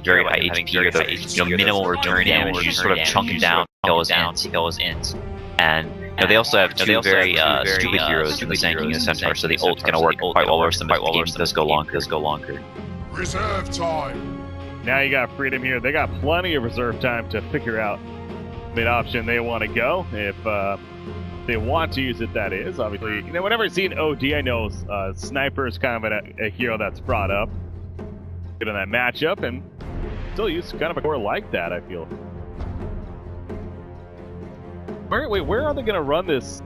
very high HP or the minimal return damage. You just sort of chunk them down, kill his int. And they also have two very stupid heroes in the Zanking and the Centaur, so the ult's gonna work quite well versus them if the game does go longer. Reserve time. Now you got Freedom here. They got plenty of reserve time to figure out mid option they want to go. If they want to use it, that is. Obviously, whenever I see an OD, I know Sniper is kind of a hero that's brought up. Good in that matchup, and still use kind of a core like that, I feel. Where are they going to run this?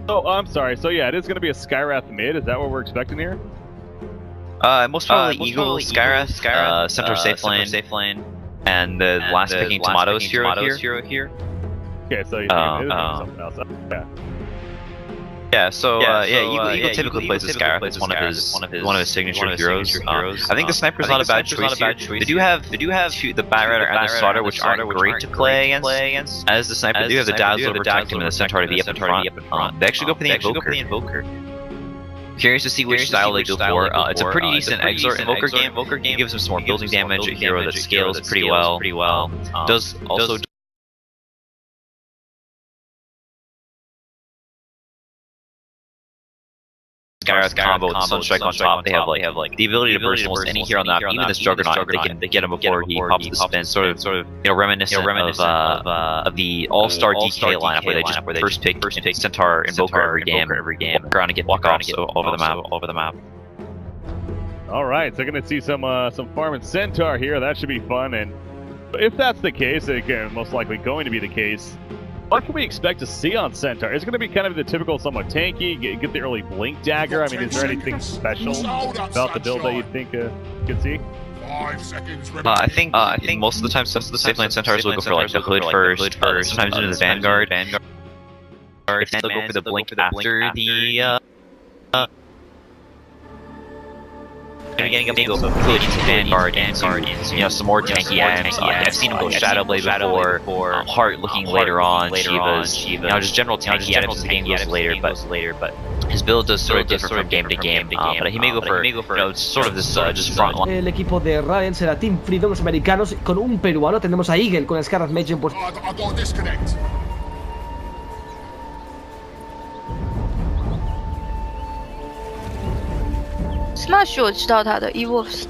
Oh, I'm sorry. So yeah, it is going to be a Skywrath mid. Is that what we're expecting here? Most probably Eagle, Skywrath, Centaur safe lane, and the last picking Tomatoes hero here. Okay, so you think something else. Okay. Yeah, so Eagle typically plays as Skywrath. It's one of his signature heroes. I think the Sniper's not a bad choice here. They do have the Batrider and the Slaughter, which aren't great to play against. As the Sniper, they do have the Dazzler to protect him and the Centaur to be up in front. They actually go for the Invoker. Curious to see which style they go for. It's a pretty decent Exort Invoker game. Gives him some more building damage. A hero that scales pretty well. Does also Skywrath combo with Sunstrike on top. They have like the ability to burst almost any hero on that. Even this Juggernaut, they get him before he pops the spin. Sort of reminiscent of the All-Star DK lineup where they just first pick Centaur Invoker every game, walk around and get block off all over the map. All right, so gonna see some farm and Centaur here. That should be fun. And if that's the case, again, most likely going to be the case. What can we expect to see on Centaur? Is it going to be kind of the typical somewhat tanky, get the early Blink Dagger? I mean, is there anything special about the build that you think you could see? 5 seconds I think most of the time, some of the safe lane Centaurs will go for like the Hood first, sometimes into the Vanguard. If they'll go for the Blink after the getting up to Hood into Vanguard and some more tanky items. I've seen him go Shadowblade before, Heart looking later on, Shiva's, just general tanky items as the game goes later, but his build does sort of differ from game to game, but he may go for sort of this just front line. El equipo de Radiant será Team Freedom, los americanos, con un peruano. Tenemos a Eagle con el Scarlet Mage en puesto. I got disconnect. Slash 我知道他的 Evolve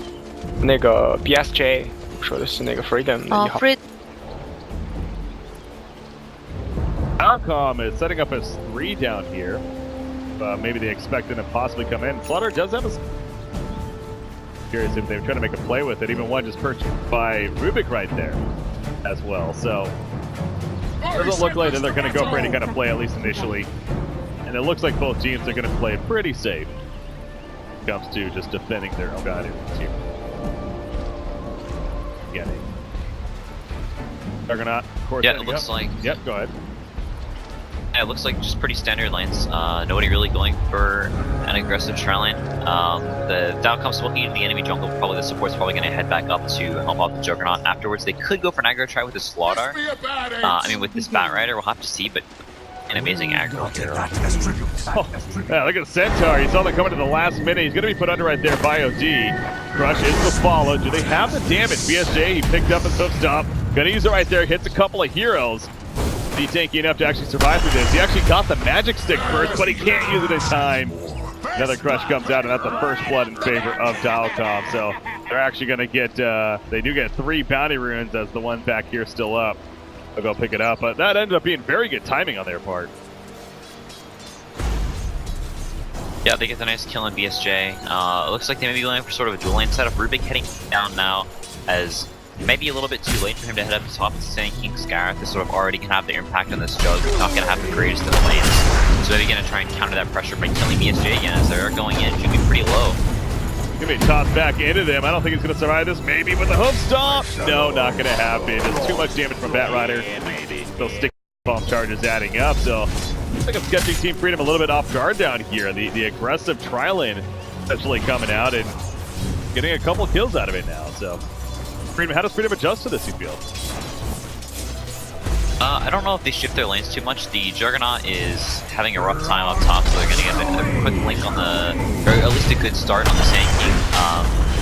那个 BSJ 说的是那个 Freedom 的1号。Freedom Outcom is setting up as 3 down here. Maybe they expect them to possibly come in. Slaughter does have a... Curious if they're trying to make a play with it. Even one just purchased by Rubik right there as well. So it doesn't look like that they're going to go for any kind of play, at least initially. And it looks like both teams are going to play it pretty safe. Comes to just defending their own guidance here. Get it. Juggernaut, of course. Yeah, it looks like. Yep, go ahead. Yeah, it looks like just pretty standard lanes. Nobody really going for an aggressive tri lane. The Dilecom looking into the enemy jungle. Probably the support's probably going to head back up to help out the Juggernaut. Afterwards, they could go for an aggro try with the Slaughter. I mean, with this Batrider, we'll have to see, but an amazing aggro. Oh, yeah, look at Centaur. He saw that coming to the last minute. He's going to be put under right there by OD. Crush is the follow. Do they have the damage? BSJ, he picked up and took stop. Going to use it right there. Hits a couple of heroes. Be tanky enough to actually survive through this. He actually got the magic stick first, but he can't use it in time. Another crush comes out, and that's the first blood in favor of Dilecom. So they're actually going to get, they do get 3 bounty runes as the one back here still up. They'll go pick it up, but that ended up being very good timing on their part. Yeah, they get the nice kill on BSJ. It looks like they may be going for sort of a dual lane setup. Rubik heading down now, as maybe a little bit too late for him to head up to top and saying King Skywrath is sort of already going to have the impact on this jug. He's not going to have the greatest of lanes. So they're going to try and counter that pressure by killing BSJ again, as they're going in, should be pretty low. Gonna be tossed back into them. I don't think he's gonna survive this. Maybe with the hoof stomp. No, not gonna happen. There's too much damage from Batrider. Those stick bomb charges adding up. So I think I'm sketching Team Freedom a little bit off guard down here. The aggressive tri lane essentially coming out and getting a couple kills out of it now. So Freedom, how does Freedom adjust to this, you feel? I don't know if they shift their lanes too much. The Juggernaut is having a rough time up top, so they're going to get a quick link on the, or at least a good start on the Sand King.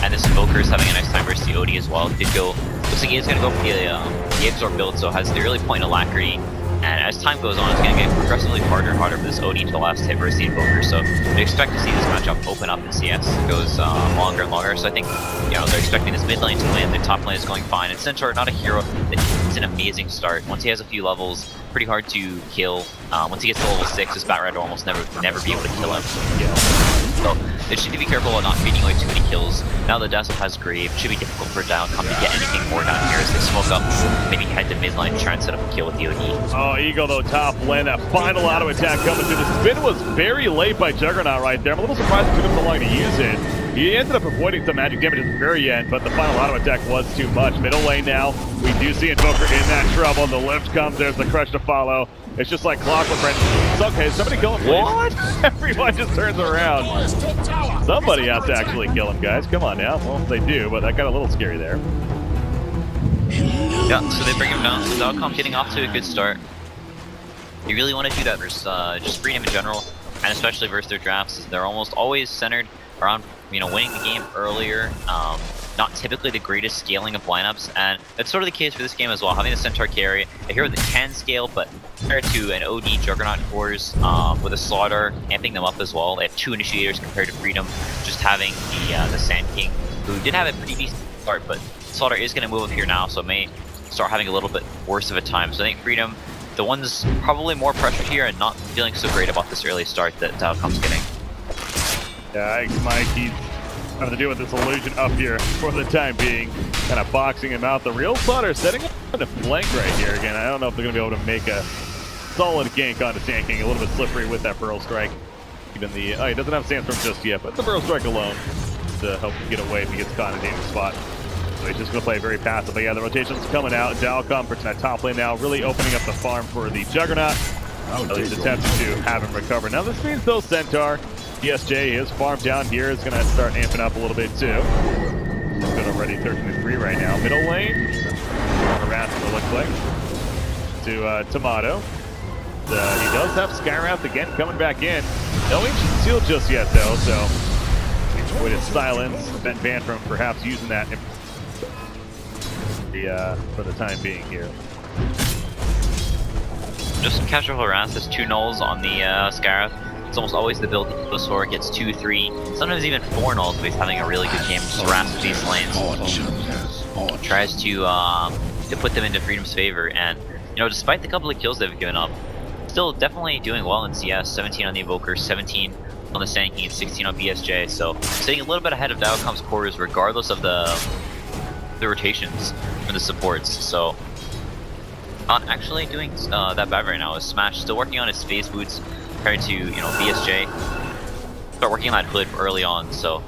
and this Invoker is having a nice time versus the OD as well. Looks like he's going to go for the Absorb build, so has the early point alacrity. And as time goes on, it's going to get progressively harder and harder for this OD to the last hit versus the Invoker. So we expect to see this matchup open up in CS. It goes longer and longer. So I think, you know, they're expecting this mid lane to win. The top lane is going fine. And Centaur, not a hero, it's an amazing start. Once he has a few levels, pretty hard to kill. Once he gets to level 6, this Bat Rider will almost never be able to kill him. Yeah. So they should be careful about not feeding away too many kills. Now that Dazzle has Grave, it should be difficult for Dilecom to get anything more down here as they smoke up, maybe head to mid lane, try and set up a kill with the OD. Oh, Eagle though, top lane, that final auto attack coming through. The spin was very late by Juggernaut right there. I'm a little surprised it took him so long to use it. He ended up avoiding some magic damage at the very end, but the final auto attack was too much. Middle lane now, we do see Invoker in that trouble. The lift comes, there's the crush to follow. It's just like clockwork, friend. It's okay, somebody kill him, please. What? Everyone just turns around. Somebody has to actually kill him, guys. Come on now. Well, they do, but that got a little scary there. Yeah, so they bring him down. So Dilecom getting off to a good start. You really want to do that versus just Freedom in general, and especially versus their drafts. They're almost always centered around, you know, winning the game earlier. Not typically the greatest scaling of lineups, and that's sort of the case for this game as well. Having the Centaur carry, a hero that can scale, but compared to an OD Juggernaut cores with a Slaughter, amping them up as well. They have 2 initiators compared to Freedom, just having the Sand King, who did have a pretty decent start, but Slaughter is going to move up here now, so it may start having a little bit worse of a time. So I think Freedom, the one's probably more pressured here and not feeling so great about this early start that Dilecom's getting. Yeah, Mike, he's having to deal with this illusion up here for the time being. Kind of boxing him out. The real Slaughter setting up a flank right here again. I don't know if they're going to be able to make a solid gank onto Sand King. A little bit slippery with that Burrow Strike. Even the, he doesn't have Sandstorm just yet, but the Burrow Strike alone to help him get away if he gets caught in a dangerous spot. So he's just going to play very passively. Yeah, the rotation's coming out. Dilecom pushing that top lane now, really opening up the farm for the Juggernaut. At least attempting to have him recover. Now this means though Centaur, ESJ, his farm down here is going to start amping up a little bit too. He's good already, 13-3 right now. Middle lane, harassing it looks like, to Tomato. He does have Skywrath again coming back in. No Ancient Seal just yet though, so avoided silence, prevent Van from perhaps using that for the time being here. Just casual harass, has 2 nulls on the Skywrath. It's almost always the build he goes for, gets 2, 3, sometimes even 4 nulls, but he's having a really good game. Just harasses these lanes. Tries to put them into Freedom's favor, and you know, despite the couple of kills they've given up, still definitely doing well in CS. 17 on the Invoker, 17 on the Sand King, 16 on BSJ. So sitting a little bit ahead of Dilecom's cores, regardless of the rotations from the supports. So not actually doing that bad right now. Smash still working on his phase boots compared to, you know, BSJ. Start working on that hood early on. So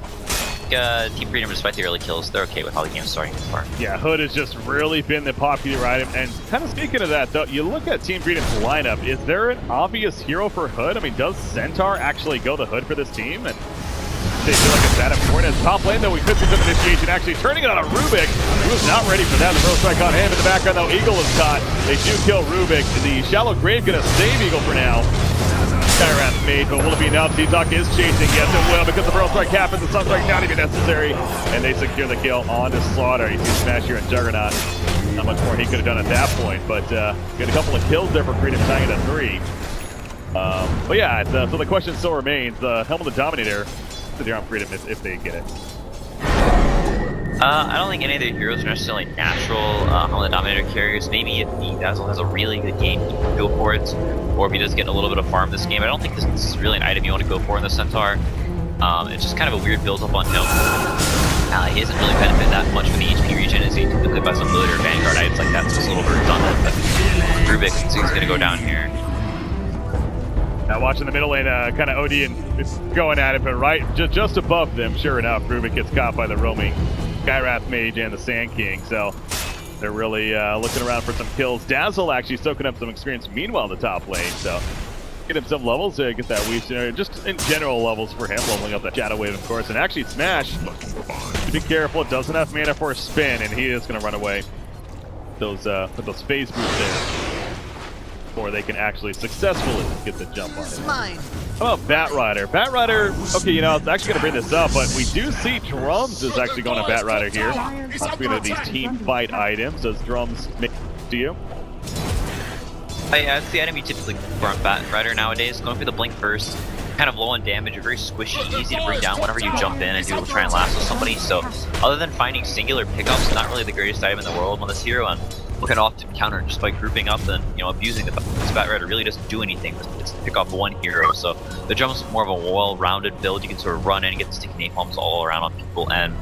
Team Freedom, despite the early kills, they're okay with how the game's starting so far. Yeah, Hood has just really been the popular item. And kind of speaking of that, though, you look at Team Freedom's lineup. Is there an obvious hero for Hood? I mean, does Centaur actually go the Hood for this team? And they feel like it's that important. As top lane, though, we could see some initiation actually turning it on a Rubik, who was not ready for that. The Burrow Strike on him. In the background, though, Eagle is caught. They do kill Rubik. The Shallow Grave gonna save Eagle for now. Skywrath made, but will it be enough? ztok is chasing. Yes, it will, because the Burrow Strike happens. The Sunstrike not even necessary. And they secure the kill on to Slaughter. You see Smash here and Juggernaut. Not much more he could have done at that point, but get a couple of kills there for Freedom, tying it at 3. But yeah, so the question still remains, Helm of the Dominator, they're on Freedom if they get it. I don't think any of the heroes are necessarily natural Helm of the Dominator carriers. Maybe if the Dazzle has a really good game, he can go for it. Or if he does get a little bit of farm this game. I don't think this is really an item you want to go for in the Centaur. It's just kind of a weird build-up on him. He doesn't really benefit that much from the HP regen as he typically buys some Loot or Vanguard items like that, so it's a little birds on that. But Rubik, so he's going to go down here. Now watching the middle lane, kind of OD and going at it, but right just above them, sure enough, Rubik gets caught by the roaming Skywrath Mage and the Sand King, so they're really looking around for some kills. Dazzle actually soaking up some experience meanwhile in the top lane, so get him some levels to get that weave scenario, just in general levels for him, leveling up that Shadow Wave, of course, and actually Smash, be careful, it doesn't have mana for a spin, and he is going to run away with those phase boots there. before they can actually successfully get the jump on it. How about Bat Rider? Bat Rider, okay, you know, I was actually going to bring this up, but we do see Drums is actually going to Bat Rider here. Speaking of these team fight items, does Drums make to you? Yeah, it's the item you typically run Bat Rider nowadays. Going for the blink first, kind of low on damage, very squishy, easy to bring down whenever you jump in and try and lasso somebody. So, other than finding singular pickups, not really the greatest item in the world on this hero, and looking off to counter just by grouping up and abusing the Bat Rider really doesn't do anything. It's pick off one hero. So the Drum's more of a well-rounded build. You can sort of run in and get sticky napalms all around on people, and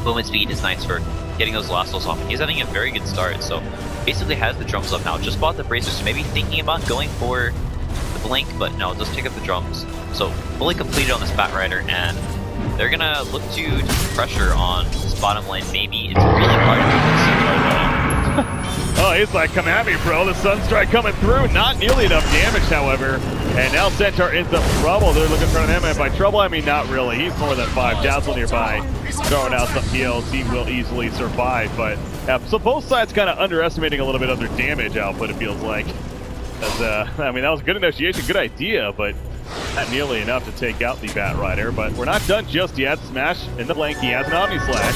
movement speed is nice for getting those lassos off. He's having a very good start. So basically has the Drums up now. Just bought the bracers, so maybe thinking about going for the blink, but no, just pick up the Drums. So fully completed on this Bat Rider, and they're gonna look to put pressure on this bottom lane. Maybe it's really hard to keep this Oh, he's like, come at me, bro. The Sunstrike coming through. Not nearly enough damage, however. And now Centaur in some trouble. They're looking for him, and by trouble, I mean not really. He's more than 5. Dazzle nearby, throwing out some heals. He will easily survive, but yeah, so both sides kind of underestimating a little bit of their damage output, it feels like. As, I mean, that was a good initiation, good idea, but not nearly enough to take out the Bat Rider. But we're not done just yet. Smash in the flank. He has an Omni Slash.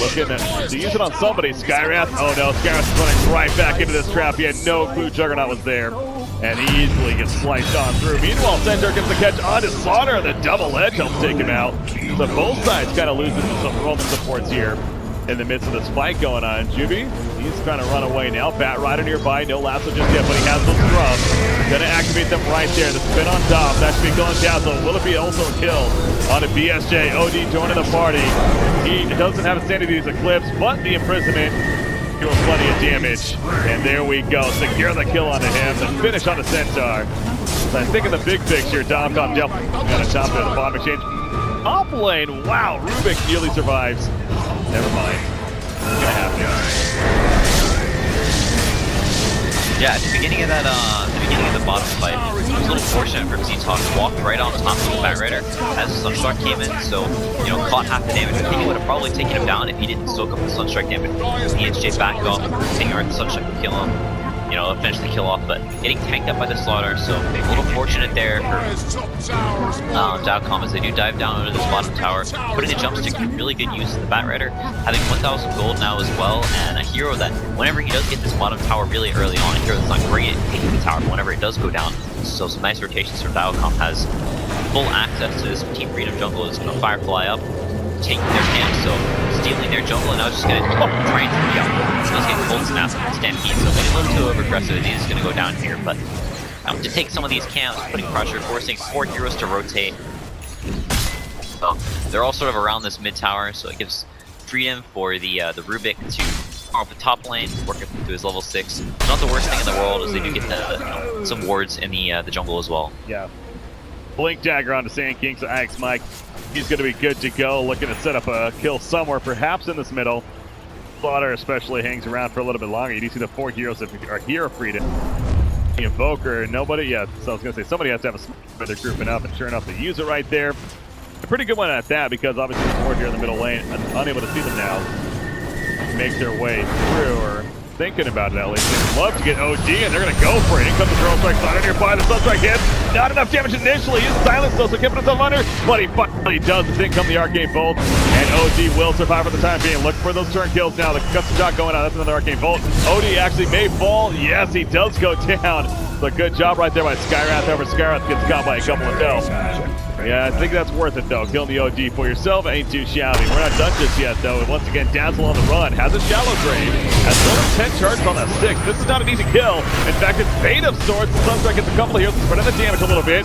Looking to use it on somebody. Skywrath. Oh no, Skywrath is running right back into this trap. He had no clue Juggernaut was there. And he easily gets sliced on through. Meanwhile, Centaur gets the catch onto Slaughter. The double edge helps take him out. So both sides kind of losing some Roman supports here in the midst of this fight going on. Juby, he's trying to run away now. Bat Rider nearby, no lasso just yet, but he has those scrubs. Gonna activate them right there. The spin on top, that should be going Dazzle. Will it be also a kill on a BSJ? OD joining the party. He doesn't have a sanity use Eclipse, but the imprisonment deals plenty of damage. And there we go. Secure the kill onto him. The finish on the Centaur. So I think in the big picture, Dilecom definitely got a top of the bottom exchange. Top lane, wow, Rubik nearly survives. Never mind. It's gonna happen. Yeah, at the beginning of that, the bottom fight, it was a little fortunate for Z-Talk walked right on top of the Bat Rider as the Sunstrike came in, so, caught half the damage. I think he would have probably taken him down if he didn't soak up the Sunstrike damage. EHJ back off, taking right the Sunstrike would kill him. Eventually kill off, but getting tanked up by the Slaughter, so a little fortunate there for Dilecom as they do dive down under this bottom tower, putting the jump stick to really good use of the Bat Rider, having 1,000 gold now as well, and a hero that whenever he does get this bottom tower really early on, a hero that's not great at taking the tower, but whenever it does go down, so some nice rotations from Dilecom, has full access to this Team Freedom jungle. Is going to Firefly up, taking their camp, so stealing their jungle, and now it's just going to try and take out. So he's getting cold snaps and Stampede, so maybe a little too over-aggressive, he's going to go down here, but to take some of these camps, putting pressure, forcing 4 heroes to rotate. So they're all sort of around this mid-tower, so it gives freedom for the Rubik to off the top lane, work up to his level 6. It's not the worst thing in the world, as they do get some wards in the jungle as well. Yeah. Blink Dagger onto Sand King, so Axe Mike, he's going to be good to go, looking to set up a kill somewhere, perhaps in this middle. Slaughter especially hangs around for a little bit longer. You do see the 4 heroes that are hero freedom. The Invoker, nobody yet. So I was going to say, somebody has to have a smoke where they're grouping up, and sure enough, they use it right there. A pretty good one at that, because obviously the 4 here in the middle lane, unable to see them now, make their way through, or thinking about it at least. They'd love to get OD, and they're going to go for it. In comes the Drone Strike, Slaughter nearby, the Sunstrike hits. Not enough damage initially. He's silenced though, so keeping himself under, but he finally does. The thing come the Arcane Bolt, and OD will survive for the time being. Look for those turn kills now. The custom shot going on. That's another Arcane Bolt. OD actually may fall. Yes, he does go down. So good job right there by Skywrath. However, Skywrath gets caught by a couple of kills. Yeah, I think that's worth it though. Killing the OD for yourself ain't too shabby. We're not done just yet though. And once again, Dazzle on the run. Has a shallow drain. Has more than 10 charges on that 6. This is not an easy kill. In fact, it's Fate of Swords. The Sunstrike gets a couple of heals, spreading the damage a little bit.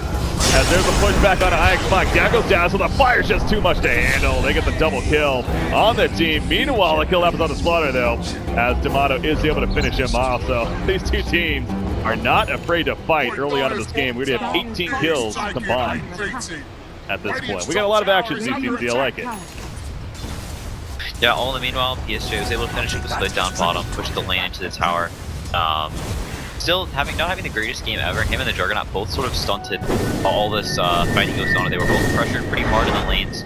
As there's a pushback on Ajax Mike. Down goes Dazzle. The fire's just too much to handle. They get the double kill on the team. Meanwhile, the kill happens on the Slaughter though, as D'Amato is able to finish him off. So these two teams are not afraid to fight early on in this game. We're going to have 18 kills combined at this point. We got a lot of action, CCC. I like it. Yeah, all in the meanwhile, PSG was able to finish with the split down bottom, push the lane into the tower. Still not having the greatest game ever. Him and the Juggernaut both sort of stunted all this fighting goes on. They were both pressured pretty hard in the lanes.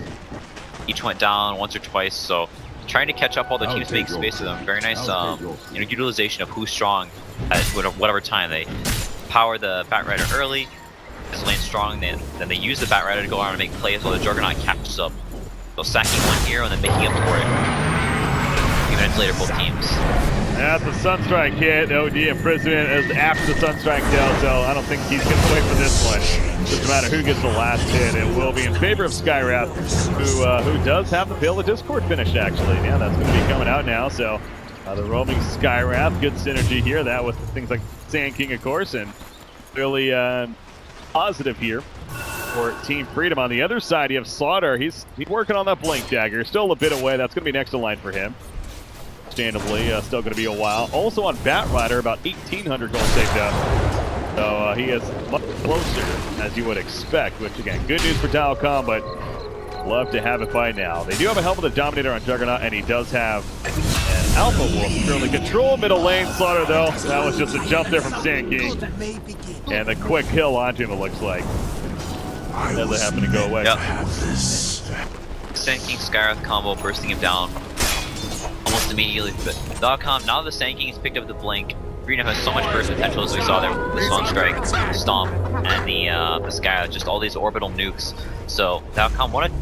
Each went down once or twice, so trying to catch up all the teams, make space for them. Very nice, utilization of who's strong at whatever time. They power the Batrider early, is lane strong, then they use the Batrider to go around and make plays while the Juggernaut catches up. So sacking one hero and then making up for it. A few minutes later, both teams. That's the Sunstrike hit. OD imprisonment is after the Sunstrike kill, so I don't think he's going to wait for this one. Doesn't matter who gets the last hit. It will be in favor of Skywrath, who does have the Veil of Discord finished, actually. Yeah, that's going to be coming out now, so the roaming Skywrath, good synergy here. That with things like Sand King, of course, and really positive here for Team Freedom. On the other side, you have Slaughter. He's working on that Blink Dagger. Still a bit away. That's going to be next in line for him. Understandably, still going to be a while. Also on Batrider, about 1,800 gold saved up. So he is much closer, as you would expect, which again, good news for Dilecom, but love to have it by now. They do have a Helm of the Dominator on Juggernaut, and he does have an Alpha Wolf to currently control middle lane. Slaughter, though, that was just a jump there from Sand King. And the quick kill onto him, it looks like. Doesn't happen to go away. Yep. Sand King Skywrath combo bursting him down almost immediately. But Dilecom, now that the Sand King has picked up the Blink, Freedom has so much burst potential, as we saw there with the Sunstrike, Stomp, and the Skywrath, just all these orbital nukes. So Dilecom want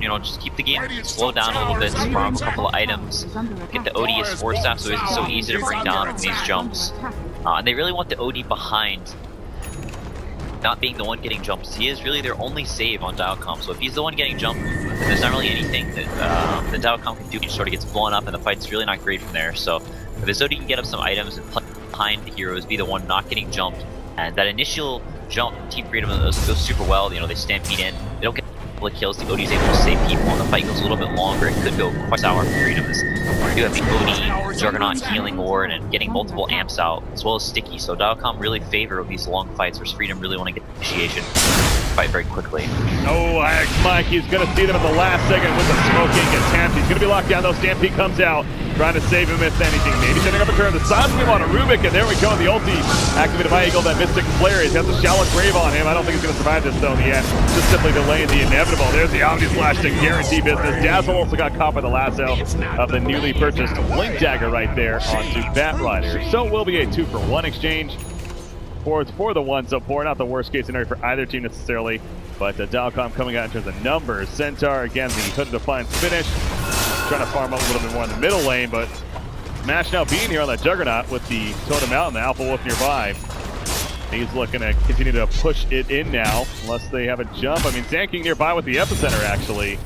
to just keep the game slow down a little bit, farm a couple of items, get the OD as force staff so it's so easy to bring down from these jumps. And they really want the OD behind, not being the one getting jumps. He is really their only save on Dilecom, so if he's the one getting jumped, then there's not really anything that the Dilecom can do. He sort of gets blown up and the fight's really not great from there. So if his OD can get up some items and play behind the heroes, be the one not getting jumped, and that initial jump, Team Freedom goes super well. They stampede in, they don't get a couple of kills, the OD is able to save people, and the fight goes a little bit longer. It could go quite sour for Freedom. You have the OD, Juggernaut healing ward, and getting multiple amps out, as well as Sticky. So Dilecom really favor these long fights, whereas Freedom really want to get the initiation, fight very quickly. Oh, Mike, he's going to see them at the last second with the smoking attempt. He's going to be locked down, though. Stampede comes out, trying to save him if anything. Maybe setting up a turn. The size beam on a Rubik, and there we go. The ulti activated by Eagle, that Mystic Flare. He has a Shallow Grave on him. I don't think he's going to survive this, though, in the end. Just simply delaying the inevitable. There's the Omni Slash to guarantee business. Dazzle also got caught by the lasso of the newly purchased Blink Dagger right there onto Batrider. So it will be a 2-for-1 exchange for the 1-4. Not the worst case scenario for either team necessarily, but Dilecom coming out in terms of numbers. Centaur, again, the Hood of Defiance finish. Trying to farm up a little bit more in the middle lane, but Smash now being here on that Juggernaut with the Totem out and the Alpha Wolf nearby. He's looking to continue to push it in now, unless they have a jump. I mean, Sand King nearby with the Epicenter, actually.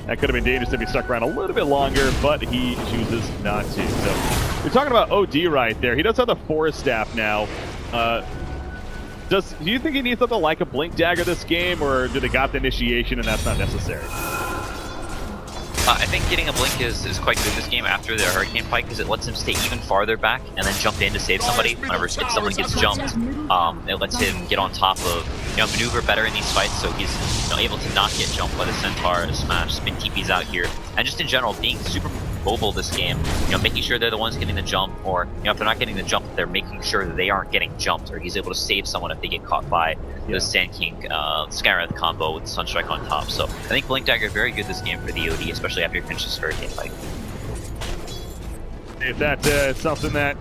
That could have been dangerous if he stuck around a little bit longer, but he chooses not to. So you're talking about OD right there. He does have the Forest Staff now. Do you think he needs something like a Blink Dagger this game, or do they got the initiation and that's not necessary? I think getting a Blink is quite good this game after the Hurricane fight, because it lets him stay even farther back and then jump in to save somebody. Whenever someone gets jumped, it lets him get on top of, maneuver better in these fights, so he's able to not get jumped by the Centaur and Smash, spin TPs out here. And just in general, being super mobile this game, making sure they're the ones getting the jump, or if they're not getting the jump, they're making sure that they aren't getting jumped, or he's able to save someone if they get caught by the Sand King Skywrath combo with Sunstrike on top. So I think Blink Dagger is very good this game for the OD, especially after you finish this Hurricane fight. If that's something that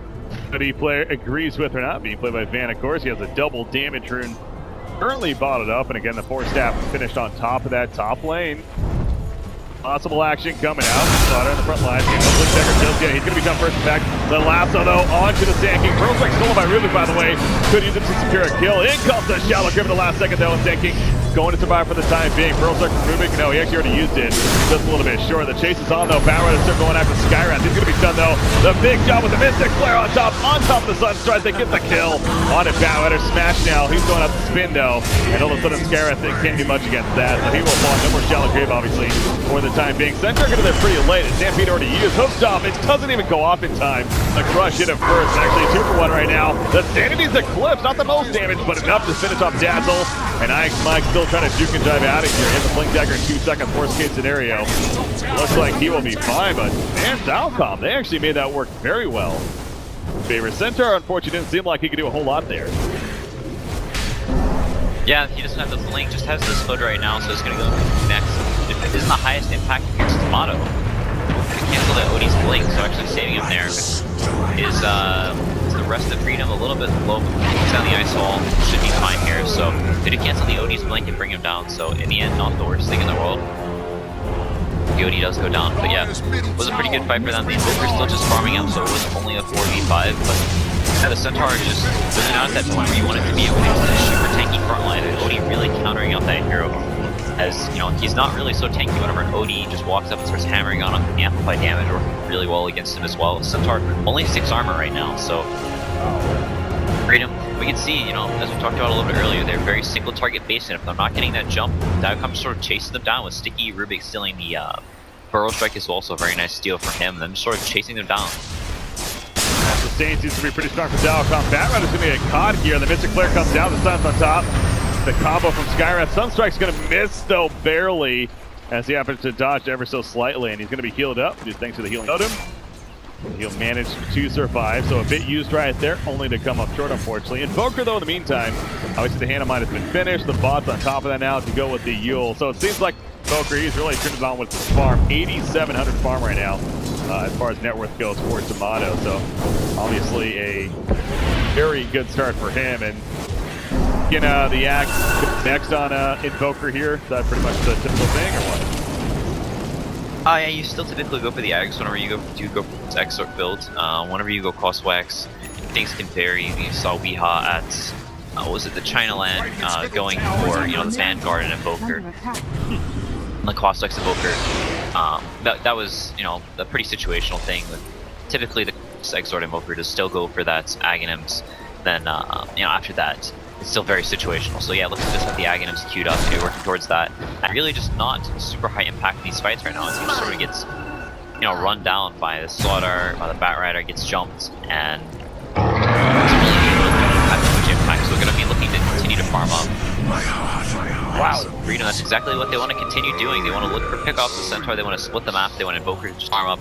the player agrees with or not, being played by Van, of course, he has a double damage rune currently bottled up, and again the Force Staff finished on top of that top lane. Possible action coming out. Slaughter in the front line. He's going to become first attack. The lasso, though, onto the Sand King. Pearl Strike stolen by Rubik, by the way. Could use it to secure a kill. In comes the Shallow Grip in the last second, though, and Sand King going to survive for the time being. Pearl Strike from Rubik. No, he actually already used it. Just a little bit short. The chase is on, though. Batrider still going after Skywrath. He's going to be done, though. The big job with the Mystic Flare on top of the Sunstrike. They get the kill on it. Batrider Smash now. He's going up to spin, though. And all of a sudden, Skywrath can't do much against that. So he will fall. No more Shallow Grave, obviously, for the time being. Centaur get there pretty late. And Stampede already used Hook Stomp. It doesn't even go off in time. The Crush hit him first. Actually, 2-for-1 right now. The Sanity's Eclipse. Not the most damage, but enough to finish off Dazzle. And Mike still trying to juke and drive out of here. Hit the Blink Dagger in 2 seconds. Worst case scenario. Looks like he will be fine, but man, Dilecom, they actually made that work very well. Favorite Centaur, unfortunately, didn't seem like he could do a whole lot there. Yeah, he doesn't have the Blink, just has this hood right now, so it's going to go next. It isn't the highest impact against Tomato. cancel the OD's blink, so actually saving him there is the rest of Freedom a little bit low. He's down the ice wall, should be fine here. So they did cancel the OD's blink and bring him down. So in the end, not the worst thing in the world. The OD does go down, but yeah, it was a pretty good fight for them. The Invoker's still just farming out, so it was only a 4v5, but yeah, the Centaur is just really not at that point where you want it to be. OD is a super tanky front line, and OD really countering out that hero. As, you know, he's not really so tanky whenever an OD just walks up and starts hammering on him, and the amplified damage working really well against him as well. Centaur, only 6 armor right now, so Freedom, we can see, you know, as we talked about a little bit earlier, they're very single target based, and if they're not getting that jump, Dilecom sort of chases them down with Sticky, Rubik stealing the Burrow Strike as well, so a very nice steal from him, and then just sort of chasing them down. Sustain seems to be pretty strong for Dilecom. Batrider's going to get caught here. The Mystic Flare comes down, the Sun's on top. The combo from Skywrath. Sunstrike's going to miss, though, barely, as he happens to dodge ever so slightly, and he's going to be healed up, just thanks to the healing totem. He'll manage to survive, so a bit used right there, only to come up short, unfortunately. Invoker, though, in the meantime, obviously the hand of mine has been finished. The bot's on top of that now to go with the Yule. So it seems like Invoker, he's really turned it on with his farm. 8,700 farm right now, as far as net worth goes for Tomato. So obviously a very good start for him. And getting the axe next on Invoker here. Is that pretty much the typical thing, or what? Yeah, you still typically go for the Ags whenever you go for this Exort build. Whenever you go Crosswax, things can vary. You saw Weeha at, what was it, the China Land, going for, you know, the Vanguard and Invoker. The Crosswax Invoker. That was, you know, a pretty situational thing. Typically, the Exort Invoker does still go for that Aghanims. Then, you know, after that, it's still very situational. So yeah, let's just have the Aghanims queued up to working towards that. And really just not super high impact in these fights right now. As he just sort of gets, you know, run down by the Slaughter, by the Batrider, gets jumped, and it's really not have too much impact. So we're going to be looking to continue to farm up. Wow, Freedom, that's exactly what they want to continue doing. They want to look for pickoffs with Centaur, they want to split the map, they want Invoker to just farm up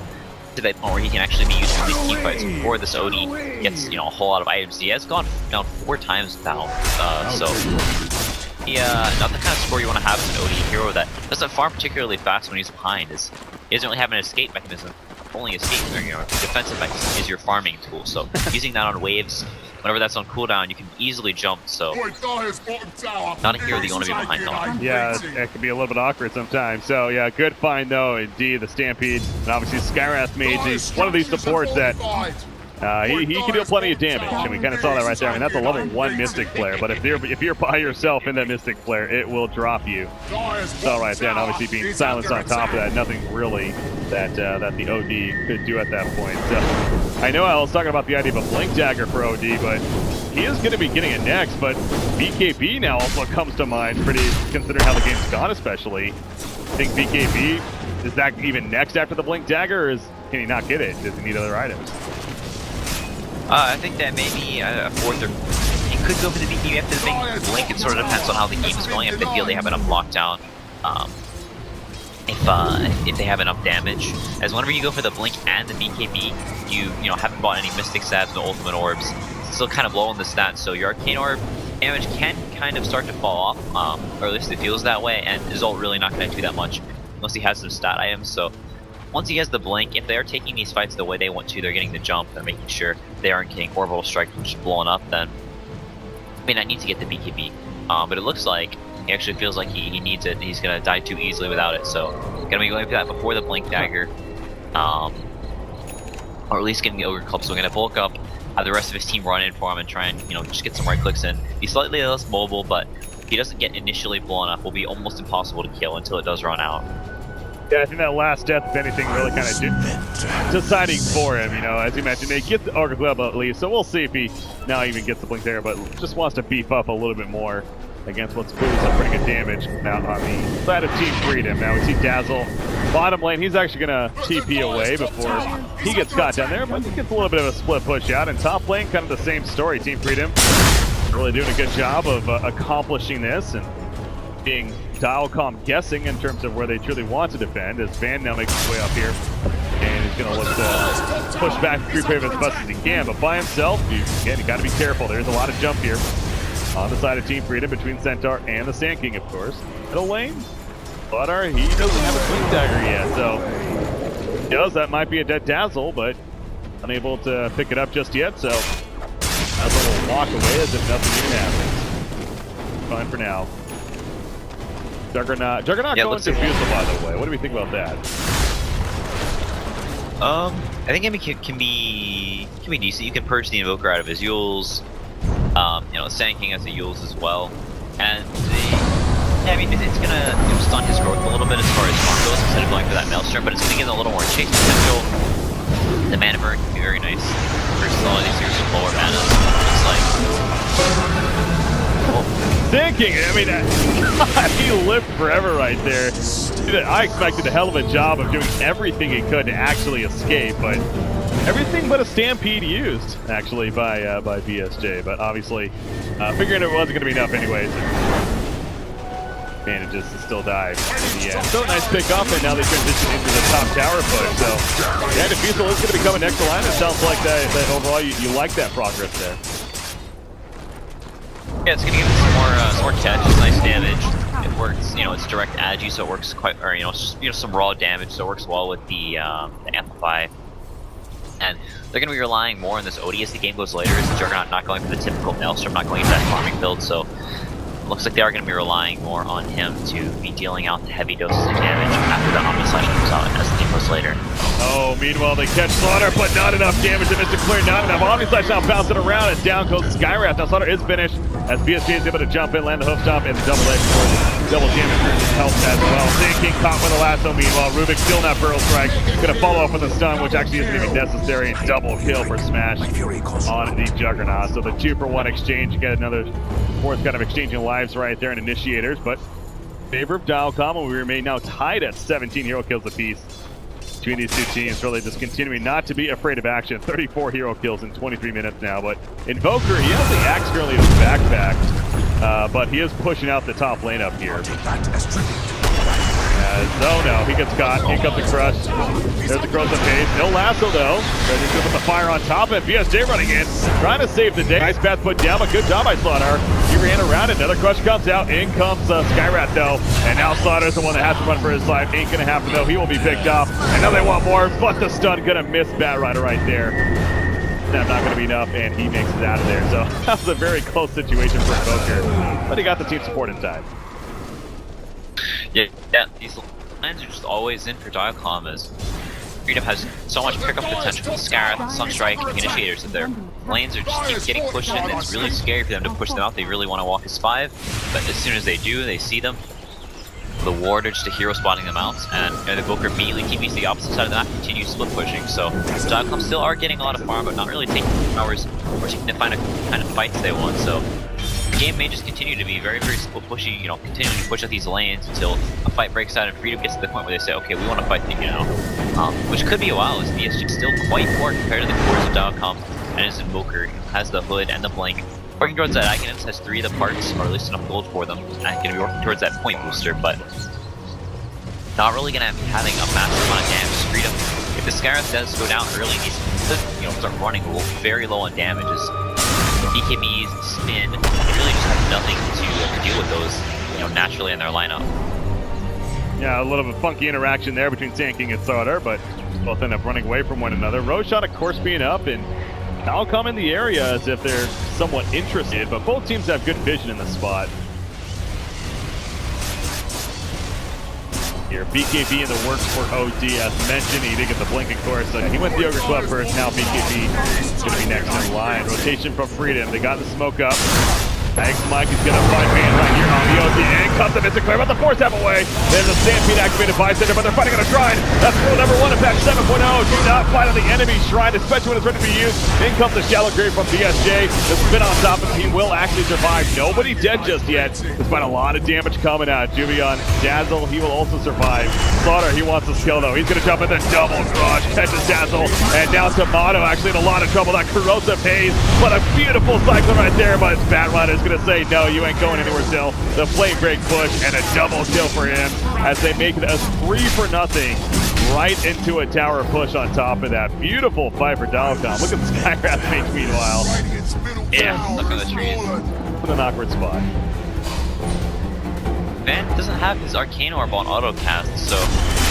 to that point where he can actually be used in these team fights before this OD gets, you know, a whole lot of items. He has gone down 4 times now, so yeah, not the kind of score you want to have as an OD hero that doesn't farm particularly fast when he's behind. He doesn't really have an escape mechanism. Only escape, you know, defensive mechanism is your farming tool. So using that on waves, whenever that's on cooldown, you can easily jump. So not a hero that you want to be behind on. Yeah, it can be a little bit awkward sometimes. So yeah, good find though, indeed. The Stampede, and obviously Skywrath Mage is one of these supports that he can deal plenty of damage, and we kind of saw that right there. I mean, that's a level 1 Mystic Flare, but if you're by yourself in that Mystic Flare, it will drop you. So right there, and obviously being silenced on top of that, nothing really that the OD could do at that point. So I know I was talking about the idea of a Blink Dagger for OD, but he is going to be getting it next. But BKB now also comes to mind, pretty considering how the game's gone, especially. I think BKB, is that even next after the Blink Dagger, or can he not get it? Does he need other items? I think that maybe a 4th, or he could go for the BKB after the Blink. It sort of depends on how the game is going. If they feel they have enough lockdown, if they have enough damage. As whenever you go for the Blink and the BKB, you know, haven't bought any Mystic Stabs, no Ultimate Orbs. It's still kind of low on the stats, so your Arcane Orb damage can kind of start to fall off, or at least it feels that way, and Isolt really not going to do that much unless he has some stat items. So once he has the Blink, if they are taking these fights the way they want to, they're getting the jump, they're making sure they aren't getting Orbital Strike which is blowing up, then may not need to get the BKB. But it looks like he actually feels like he needs it, and he's going to die too easily without it. So going to be going for that before the Blink Dagger, or at least getting the Ogre Club. So we're going to bulk up, have the rest of his team run in for him and try and, you know, just get some right clicks in. He's slightly less mobile, but if he doesn't get initially blown up, will be almost impossible to kill until it does run out. Yeah, I think that last death, if anything, really kind of deciding for him. You know, as you mentioned, they get the Ogre Club at least, so we'll see if he now even gets the Blink there, but just wants to beef up a little bit more against what's clearly some pretty good damage now on the side of Team Freedom. Now we see Dazzle, bottom lane, he's actually going to TP away before he gets caught down there, but he gets a little bit of a split push out, and top lane, kind of the same story. Team Freedom really doing a good job of accomplishing this, and being Dilecom guessing in terms of where they truly want to defend, as Van now makes his way up here, and he's going to look to push back the creep wave as best as he can, but by himself, again, you got to be careful. There's a lot of jump here on the side of Team Freedom between Centaur and the Sand King, of course. Middle lane, but he doesn't have a Blink Dagger yet, so does, that might be a dead Dazzle, but unable to pick it up just yet, so Dazzle will walk away as if nothing even happens. Fine for now. Juggernaut going to Fusel, by the way. What do we think about that? I think it can be decent. You can purge the Invoker out of his Yules. You know, Sand King has the Yules as well, and I mean, it's gonna stunt his growth a little bit as far as farm goes instead of going for that Maelstrom, but it's gonna give him a little more chase potential. The mana burn can be very nice versus all of these heroes with lower mana. It's like, Thinking, I mean, he lived forever right there. I expected a hell of a job of doing everything he could to actually escape, but everything but a Stampede used, actually, by BSJ. But obviously, figuring it wasn't going to be enough anyways. Manages to still dive in the end. So nice pick up, and now they transition into the top tower push. So, yeah, Diffusal is going to become an extra line. It sounds like that overall you like that progress there. yeah, it's gonna give it some more catch, nice damage. It works, you know, it's direct agi, so it works quite, or you know, some raw damage, so it works well with the amplify. And they're gonna be relying more on this OD as the game goes later. As Juggernaut not going for the typical Maelstrom, not going into that farming build, so it looks like they are going to be relying more on him to be dealing out the heavy doses of damage after the Omni Slash comes out as the game goes later. Oh, meanwhile they catch Slaughter, but not enough damage to Mr. Clear, not enough. Omni Slash now bouncing around, and down goes Skywrath. Now Slaughter is finished as BSG is able to jump in, land the hoof stomp, and the double edge for the double damage for his health as well. Sand King caught with the lasso, meanwhile Rubik still not Burrow Strike. Going to follow up with a stun, which actually isn't even necessary, and double kill for Smash on the Juggernaut. So the 2-for-1 exchange, you get another fourth kind of exchanging lives right there in initiators, but in favor of Dilecom, and we remain now tied at 17 hero kills apiece between these two teams. Really just continuing not to be afraid of action. 34 hero kills in 23 minutes now, but Invoker, he has the axe currently in his backpack, but he is pushing out the top lane up here. Oh no, he gets caught. Here comes the crush. There's the cross of haste. No lasso though. Ready to put the fire on top, and BSJ running in, trying to save the day. Nice path put down, but good job by Slaughter. He ran around, another crush comes out. In comes Skyrat though, and now Slaughter's the one that has to run for his life. Ain't gonna happen though. He will be picked off. And now they want more, but the stun gonna miss Batrider right there. That's not going to be enough, and he makes it out of there. So that was a very close situation for Invoker, but he got the team support in time. Yeah, these lines are just always in for Dilecom, as Freedom has so much pickup potential with Scarab, Sunstrike, Initiators, that their lanes are just keep getting pushed in, and it's really scary for them to push them out. They really want to walk as 5, but as soon as they do, they see them. The ward are just a hero spotting them out, and you know, the Invoker immediately keeps the opposite side of the map, continue split pushing. So Dilecom still are getting a lot of farm, but not really taking hours or taking the kind of fights they want. So the game may just continue to be very, very split pushy, you know, continuing to push at these lanes until a fight breaks out and Freedom gets to the point where they say, okay, we want to fight the, you know, which could be a while, as BSG is still quite poor compared to the cores of Dilecom and his Invoker, who has the hood and the blink. Working towards that, Agonist has 3 of the parts, or at least enough gold for them, and going to be working towards that point booster, but not really going to be having a massive amount of damage. Freedom, if the Scarab does go down early, he's you know, start running very low on damages. BKBs, spin, they really just have nothing to deal with those, you know, naturally in their lineup. Yeah, a little bit funky interaction there between Sand King and Sarder, but both end up running away from one another. Roshan, of course, being up, and Dilecom in the area as if they're somewhat interested, but both teams have good vision in the spot. Here, BKB in the works for OD, as mentioned. He did get the blink, of course. He went the Ogre Club first, now BKB is going to be next in line. Rotation from Freedom, they got the smoke up. Thanks, Mike is going to find man right here on the OD, and cuts him. It's a clear, about the 4-tap away. There's a Stampede activated bystander, but they're fighting on a shrine. That's rule number 1 of patch 7.0. Do not fight on the enemy shrine, especially when it's ready to be used. In comes the Shallow Grave from BSJ. The spin on top of the team will actually survive. Nobody dead just yet, despite a lot of damage coming out. Juvion, Dazzle, he will also survive. Slaughter, he wants to kill though. He's going to jump in the double crush, catches Dazzle, and now Tomato actually in a lot of trouble. That corrosive haze, but a beautiful cycle right there, but Batrider is going to say, no, you ain't going anywhere still. The flame break push and a double kill for him as they make it a 3-for-0 right into a tower push on top of that. Beautiful fight for Dilecom. Look at the Skycraft mage meanwhile. Yeah, look at the trees. In an awkward spot. Van doesn't have his Arcane Orb on auto cast, so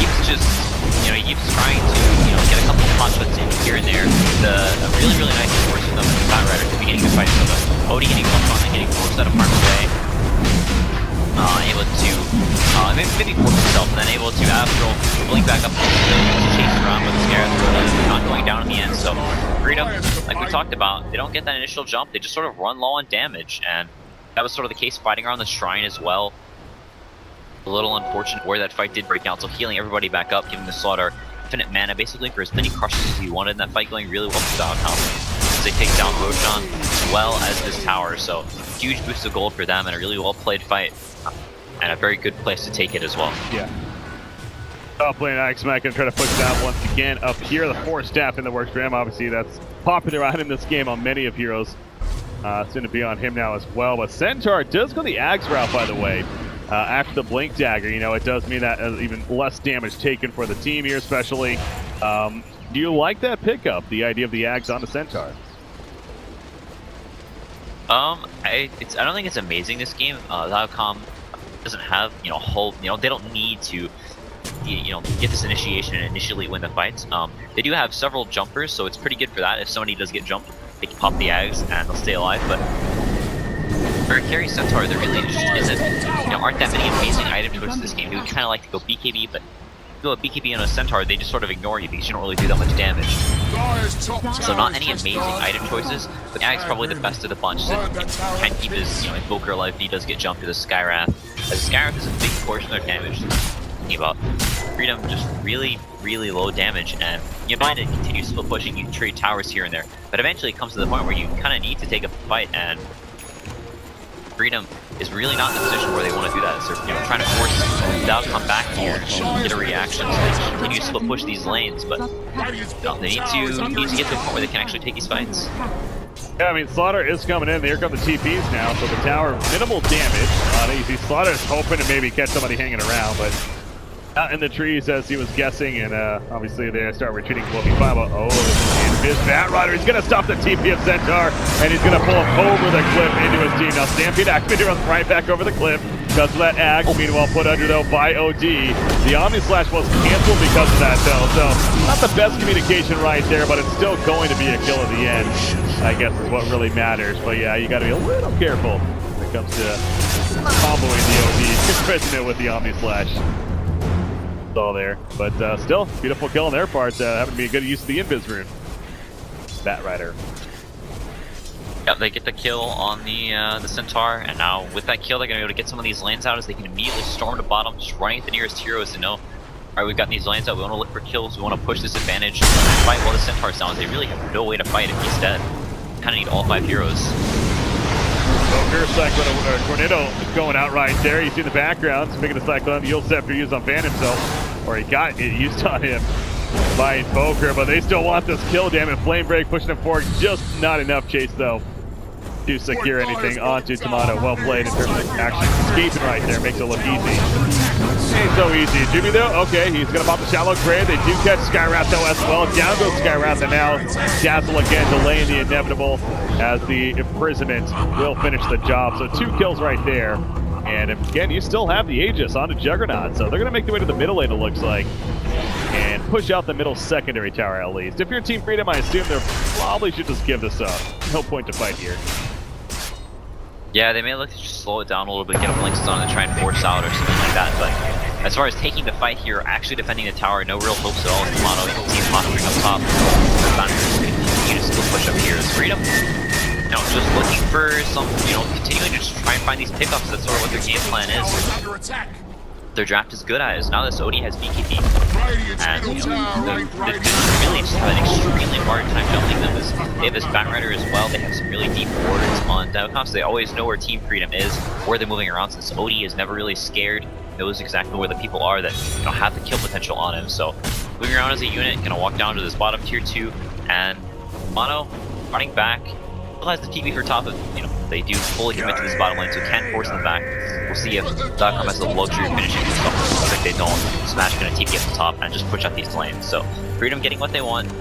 he's just he keeps trying to, get a couple of pot shots in here and there. A really, really nice force of them in the Fat Rider to be getting good fights with them. Odie getting bumped on and getting forced out of harm's way. Able to, maybe force himself, and then able to, after all, blink back up to chase around with the Scarab, not going down in the end. So, Freedom, like we talked about, they don't get that initial jump, they just sort of run low on damage, and that was sort of the case fighting around the Shrine as well. A little unfortunate where that fight did break out, so healing everybody back up, giving the Slaughter infinite mana basically for as many crushes as he wanted in that fight, going really well with Dilecom. As they take down Roshan as well as this tower, so huge boost of gold for them and a really well played fight. And a very good place to take it as well. Yeah. Top lane, Axmack gonna try to push that once again up here. The 4 staff in the works for him. Obviously, that's popular on in this game on many of heroes. Soon to be on him now as well. But Centaur does go the Ags route, by the way. After the Blink Dagger, it does mean that even less damage taken for the team here, especially. Do you like that pickup, the idea of the Ags on the Centaur? I don't think it's amazing this game. Dilecom doesn't have, they don't need to, get this initiation and initially win the fights. They do have several jumpers, so it's pretty good for that. If somebody does get jumped, they can pop the Ags and they'll stay alive, but for a carry Centaur, there really just aren't that many amazing item choices in this game. They would kind of like to go BKB, but if you go BKB on a Centaur, they just sort of ignore you because you don't really do that much damage. So not any amazing item choices, but Ag's probably the best of the bunch. So can keep his Invoker alive if he does get jumped to the Skywrath. As Skywrath is a big portion of their damage. Thinking about Freedom, just really, really low damage, and you mind it continues split pushing, you can trade towers here and there, but eventually it comes to the point where you kind of need to take a fight, and Freedom is really not in the position where they want to do that. So they're trying to force Dilecom back here and get a reaction, so they can continue to split push these lanes, but they need to get to a point where they can actually take these fights. Yeah, I mean, Slaughter is coming in. Here come the TPs now, so the tower, minimal damage on easy. Slaughter's hoping to maybe catch somebody hanging around, but out in the trees as he was guessing, and obviously they start retreating. Will be fine, but his Bat Rider, he's going to stop the TP of Centaur, and he's going to pull him over the cliff into his team. Now Stampede activated, runs right back over the cliff because of that Ag. Meanwhile, put under though by OD. The Omni Slash was canceled because of that though, so not the best communication right there, but it's still going to be a kill at the end, I guess is what really matters. But yeah, you got to be a little careful when it comes to comboing the OD, pressing it with the Omni Slash. All there, but still beautiful kill on their part, having to be a good use of the invis rune. Bat Rider. Yep, they get the kill on the Centaur, and now with that kill, they're gonna be able to get some of these lanes out as they can immediately storm the bottom, just running at the nearest heroes to know, all right, we've got these lanes out. We want to look for kills. We want to push this advantage, fight while the Centaur's down. They really have no way to fight if he's dead. Kind of need all 5 heroes. Cyclone, Tornado going out right there. You see the background, picking the Cyclone, the Yule Scepter used on Van himself, or he got it used on him by Invoker, but they still want this kill, damn it. Flame Break pushing him forward, just not enough chase though to secure anything onto Tomato. Well played in terms of actually escaping right there, makes it look easy. Ain't so easy. Jimmy though, okay, he's gonna pop the Shallow Grave. They do catch Skywrath though as well. Down goes Skywrath, and now Dazzle again delaying the inevitable as the imprisonment will finish the job. So 2 kills right there. And again, you still have the Aegis onto Juggernaut, so they're gonna make their way to the middle lane, it looks like, and push out the middle secondary tower at least. If you're Team Freedom, I assume they probably should just give this up. No point to fight here. Yeah, they may look to just slow it down a little bit, get a Blinks on and try and force out or something like that, but as far as taking the fight here, actually defending the tower, no real hopes at all. Tomato, you can see Tomato bring up top. You just still push up here as Freedom. Just looking for some, continuing to just try and find these pickups. That's sort of what their game plan is. Their draft is good at it. Now this OD has BKB, and really just have an extremely hard time jumping them. They have this Bat Rider as well. They have some really deep wards on Dilecom, so they always know where Team Freedom is, where they're moving around. Since OD is never really scared, knows exactly where the people are that have the kill potential on him. So moving around as a unit, gonna walk down to this bottom tier 2, and Mono running back. Still has the TP for top of, they do fully commit to this bottom lane, so can't force them back. We'll see if Dilecom has the luxury of finishing this stuff. Looks like they don't. Smash gonna TP at the top and just push out these lanes. So Freedom getting what they want.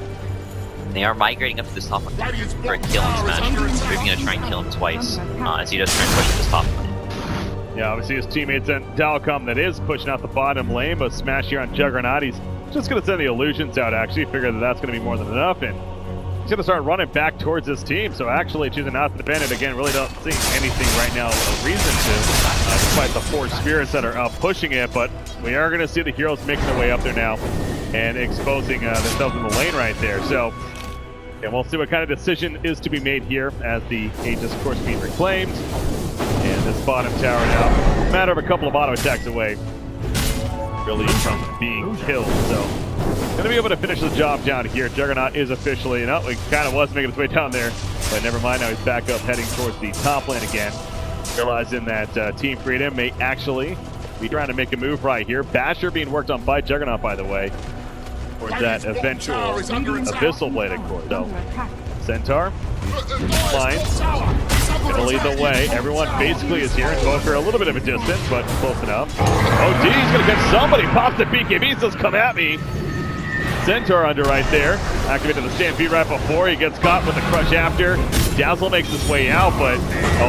They are migrating up to this top lane for a kill on Smash. They're gonna try and kill him twice as he does try and push this top lane. Yeah, obviously his teammates and Dilecom that is pushing out the bottom lane, but Smash here on Juggernaut, he's just going to send the illusions out, actually. Figure that that's going to be more than enough, and he's going to start running back towards this team. So actually choosing not to defend it again, really don't see anything right now a reason to, despite the 4 spirits that are pushing it. But we are going to see the heroes making their way up there now and exposing themselves in the lane right there. So, and we'll see what kind of decision is to be made here as the Aegis, of course, being reclaimed. And this bottom tower now, a matter of a couple of auto attacks away, really, from being killed. So, gonna be able to finish the job down here. Juggernaut is officially, he kind of was making his way down there, but never mind. Now he's back up, heading towards the top lane again, realizing that Team Freedom may actually be trying to make a move right here. Basher being worked on by Juggernaut, by the way, towards that eventual Abyssal Blade, of course. So, Centaur, fine, gonna lead the way. Everyone basically is here. Invoker a little bit of a distance, but close enough. OD is gonna catch somebody. Pops the BKB, says come at me. Centaur under right there. Activated the Stampede right before. He gets caught with the crush after. Dazzle makes his way out, but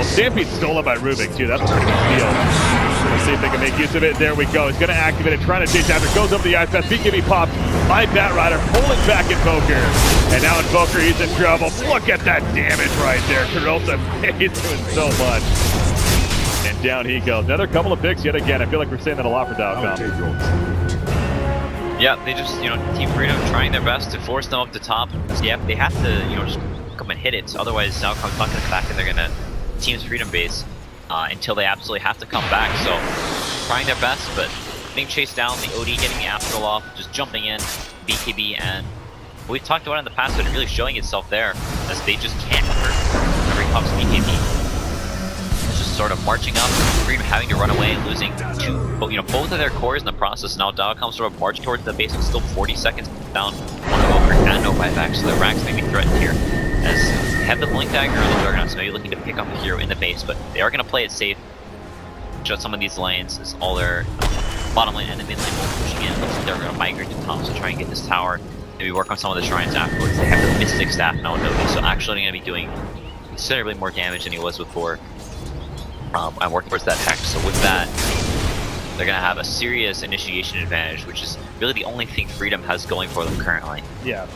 Stampede stolen by Rubik too. That's a pretty big deal. Let's see if they can make use of it. There we go. He's gonna activate it, trying to chase after. Goes up the ice path. BKB pops by Batrider, pulling back Invoker. And now Invoker, he's in trouble. Look at that damage right there. Kurosa, he's doing so much. And down he goes. Another couple of picks yet again. I feel like we're saying that a lot for Dilecom. Yeah, they just, Team Freedom trying their best to force them up the top. Yeah, they have to, just come and hit it. Otherwise, Dilecom's not going to come back and they're going to Team's Freedom base until they absolutely have to come back. So, trying their best, but being chased down, the OD getting the Astral off, just jumping in, BKB, and we've talked about it in the past, but it really showing itself there, as they just can't hurt every pops BKB. Just sort of marching up, Freedom having to run away and losing both of their cores in the process. Now Dilecom sort of march towards the base with still 40 seconds down, one over and no buyback, so the racks may be threatened here. As they have the Blink Dagger and the Juggernaut, so maybe looking to pick up a hero in the base, but they are going to play it safe. Just some of these lanes, as all their bottom lane and the mid lane will pushing in. Looks like they're going to migrate to top to try and get this tower. Maybe work on some of the shrines afterwards. They have the Mystic Staff now in Novi, so actually going to be doing considerably more damage than he was before. I'm working towards that Hex, so with that, they're going to have a serious initiation advantage, which is really the only thing Freedom has going for them currently. Yeah.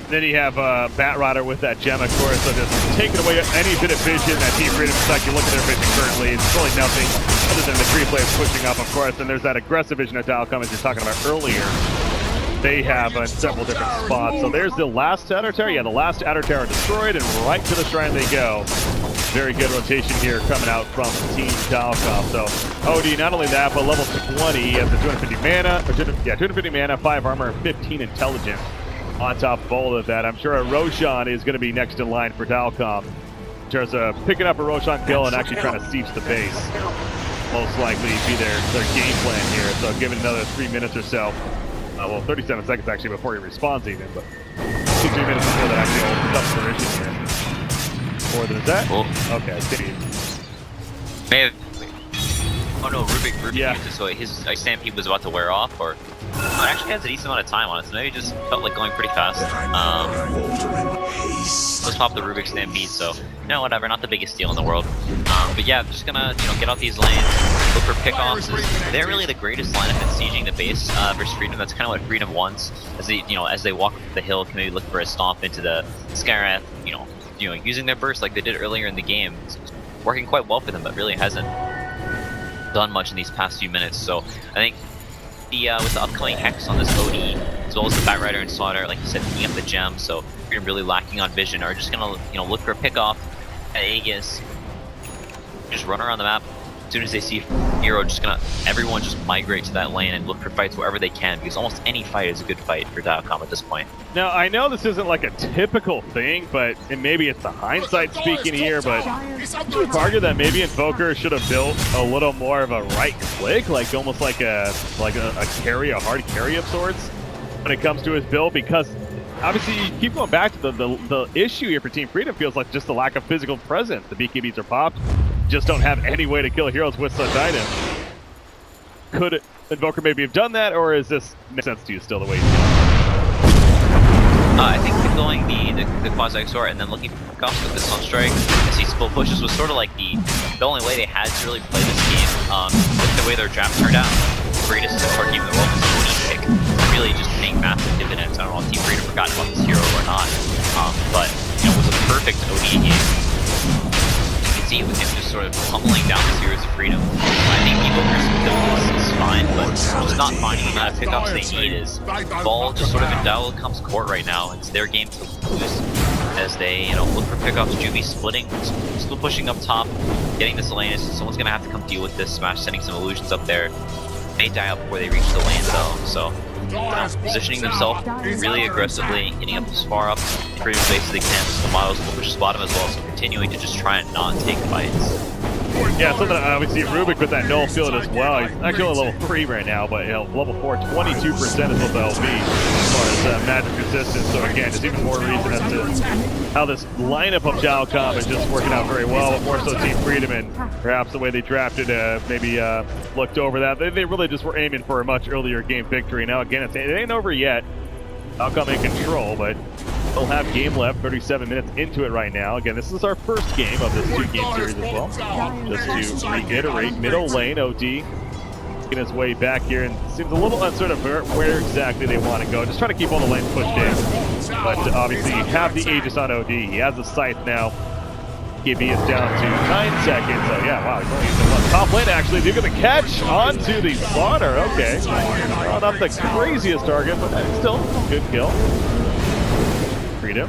Then you have Batrider with that gem, of course, so just taking away any bit of vision that Team Freedom is like. You look at their vision currently, it's really nothing other than the 3 players pushing up, of course, and there's that aggressive vision at Dilecom, as you're talking about earlier. They have several different spots. So there's the last outer tower. Yeah, the last outer tower destroyed, and right to the shrine they go. Very good rotation here coming out from Team Dilecom. So OD, not only that, but level 20, he has the 250 mana, 250 mana, 5 armor, and 15 intelligence. On top of all of that, I'm sure a Roshan is going to be next in line for Dilecom in terms of picking up a Roshan kill and actually trying to siege the base. Most likely be their game plan here. So give it another 3 minutes or so. Well, 37 seconds actually before he responds even, but 2-3 minutes before that actually opens the here. More than that? Oh. Okay, Oh no, Rubik yeah. used it, so his Stampede was about to wear off, or... it actually has a decent amount of time on it, so maybe it just felt like going pretty fast. Let's pop the Rubik Stampede, so, whatever, not the biggest deal in the world. But yeah, just gonna, get out these lanes, look for pickoffs. They're really the greatest lineup in sieging the base versus Freedom. That's kind of what Freedom wants, as they, as they walk up the hill, can maybe look for a stomp into the Skywrath, using their burst like they did earlier in the game. It's working quite well for them, but really hasn't done much in these past few minutes. So I think with the upcoming Hex on this OD, as well as the Batrider and Slaughter, like you said, picking up the gem, so Freedom really lacking on vision, are just gonna look for a pickoff at Aegis, just run around the map. As soon as they see hero, everyone just migrate to that lane and look for fights wherever they can, because almost any fight is a good fight for Dilecom at this point. Now, I know this isn't like a typical thing, and maybe it's the hindsight speaking here, but you could argue that maybe Invoker should have built a little more of a right click, like almost like a carry, a hard carry of sorts, when it comes to his build, because obviously you keep going back to the issue here for Team Freedom feels like just the lack of physical presence. The BKBs are popped, just don't have any way to kill heroes with such items. Could Invoker maybe have done that, or is this make sense to you still the way you do it? I think going the Quasi Sword and then looking for pickoffs with the Sunstrike as he split pushes was sort of like the only way they had to really play this game. With the way their draft turned out, the greatest support team in the world was a pick. really just paying massive dividends. I don't know if Team Freedom forgot about this hero or not, but you know, it was a perfect OD game. You can see with him just sort of pummeling down the series of Freedom. I think Evoker's build is fine, but just not finding the amount of pickups they need is ball just sort of in Dilecom's court right now. It's their game to lose as they, you know, look for pickups. Juby splitting, still pushing up top, getting this lane. Someone's gonna have to come deal with this. Smash sending some illusions up there. They die out before they reach the lane though, so positioning themselves really aggressively, getting up as far up Freedom space as they can. So the models will push spot him as well, so continuing to just try and not take fights. Yeah, something we see Rubik with that null field as well. He's actually only level 3 right now, but you know, level 4, 22% is what they'll be as far as magic resistance. So again, there's even more reason as to how this lineup of Dilecom is just working out very well, but more so Team Freedom and perhaps the way they drafted maybe looked over that. They really just were aiming for a much earlier game victory. Now again, it ain't over yet. Dilecom in control, but they'll have game left, 37 minutes into it right now. Again, this is our first game of this 2-game series as well. Just to reiterate, middle lane, OD getting his way back here and seems a little uncertain of where exactly they want to go. Just trying to keep all the lanes pushed in. But obviously you have the Aegis on OD. He has the Scythe now. KB is down to 9 seconds. So yeah, wow, he's only using one. Top lane actually, they're going to catch onto the slaughter. Okay. Not the craziest target, but still good kill. Freedom.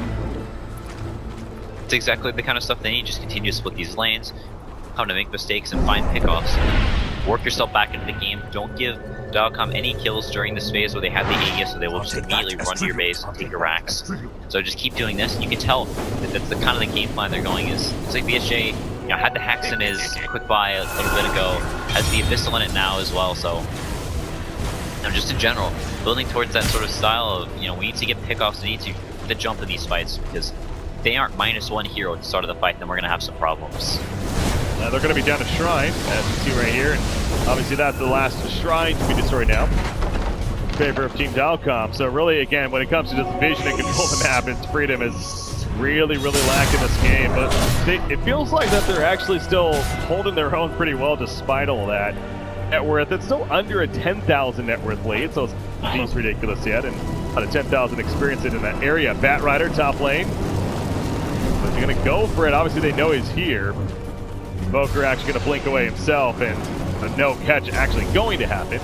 It's exactly the kind of stuff they need. Just continue to split these lanes, come to make mistakes and find pickoffs. Work yourself back into the game. Don't give Dilecom any kills during this phase where they have the Aegis, so they will just immediately run to your base and take your racks. So just keep doing this. You can tell that that's the kind of the game plan they're going is. It's like BSJ, you know, had the Hex in his quick buy a little bit ago, has the Abyssal in it now as well. So, you know, just in general, building towards that sort of style of, you know, we need to get pickoffs, we need to the jump in these fights, because if they aren't -1 hero at the start of the fight, then we're going to have some problems. They're going to be down to Shrine, as you see right here, and obviously that's the last Shrine to be destroyed now in favor of Team Dilecom. So really, again, when it comes to just vision and control of the map, it's Freedom is really lacking this game, but it feels like that they're actually still holding their own pretty well despite all that. Net worth, it's still under a 10,000 net worth lead, so it's not ridiculous yet, and out of 10,000 experience in that area. Batrider top lane, but they're gonna go for it. Obviously they know he's here. Boker actually gonna blink away himself, and a no catch actually going to happen.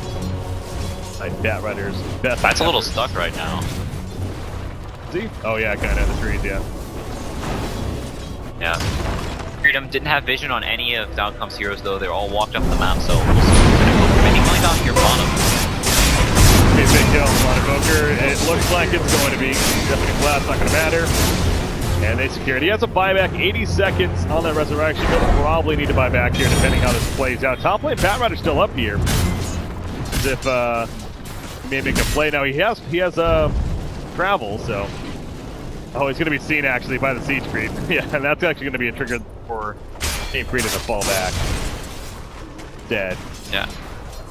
Like Batrider's best. That's a little stuck right now. See? Oh yeah, kind of in the trees, yeah. Yeah. Freedom didn't have vision on any of Dilecom's heroes though. They're all walked up the map, so we'll see. I think going down here bottom. Okay, big kill on Evoker. It looks like it's going to be. Definitely glass, not going to matter. And they secured. He has a buyback, 80 seconds on that resurrection. He'll probably need to buy back here depending how this plays out. Top lane, Batrider's still up here. As if he may make a play. Now he has travel, so. Oh, he's going to be seen actually by the siege creep. Yeah, and that's actually going to be a trigger for Team Freedom to fall back. Dead. Yeah.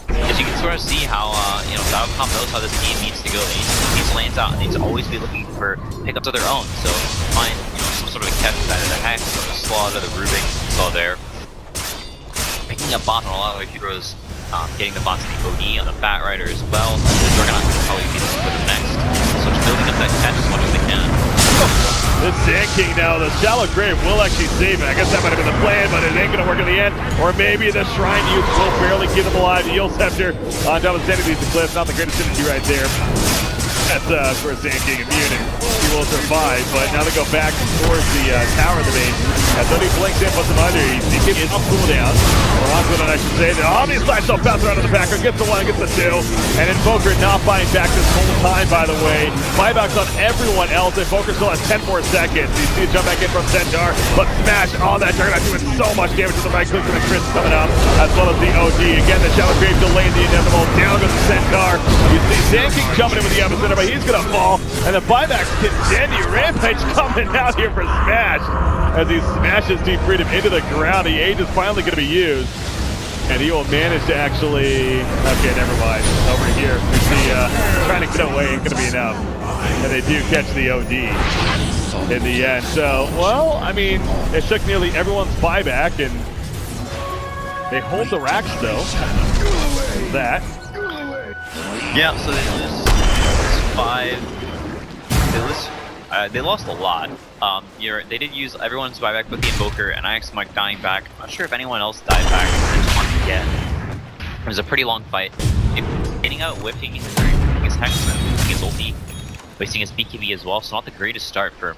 Because you can sort of see how, you know, Dilecom knows how this team needs to go. They need to put these lanes out and they need to always be looking for pickups of their own. So find, you know, some sort of a catch out of the Hex or the Slaughter, the Rubik, saw there. Picking up bot on a lot of the heroes, getting the bots to the OD on the Batrider as well. The Juggernaut can probably be the next. So just building up that catch as much as they can. This Sand King now, the Shallow Grave will actually save it. I guess that might have been the plan, but it ain't going to work in the end. Or maybe the Shrine Youth will barely keep him alive. The Eel Scepter on top of sending these to cliff. Not the greatest synergy right there. That's for Sand King immune, and he will survive. But now they go back towards the tower of the base. As Odie blinks in, puts him under. He's getting up cooldown. Or on cooldown, I should say. The Omni Slice will bounce around to the backer. Gets the one, gets the two. And Invoker not buying back this whole time, by the way. Buybacks on everyone else. Invoker still has 10 more seconds. You see it jump back in from Centaur. But smash all that Juggernaut doing so much damage to the right click from the Chris coming up. As well as the OG. Again, the Shallow Grave delaying the inevitable. Down goes the Centaur. You see Sand King jumping in with the Epicenter, but he's going to fall. And the buybacks continue. Rampage coming out here for Smash. As he smashes Team Freedom into the ground. The Age is finally going to be used. And he will manage to actually... Okay, never mind. Over here. We see trying to get away ain't going to be enough. And they do catch the OD in the end. So, well, I mean, it took nearly everyone's buyback, and they hold the racks, though. That. Yeah, so they lose 5. They lost a lot. They did use everyone's buyback but the Invoker and IX Mike dying back. I'm not sure if anyone else died back. I just wanted to get. It was a pretty long fight. Getting out, whipping his Hexman, using his ulti, wasting his BKB as well. So not the greatest start for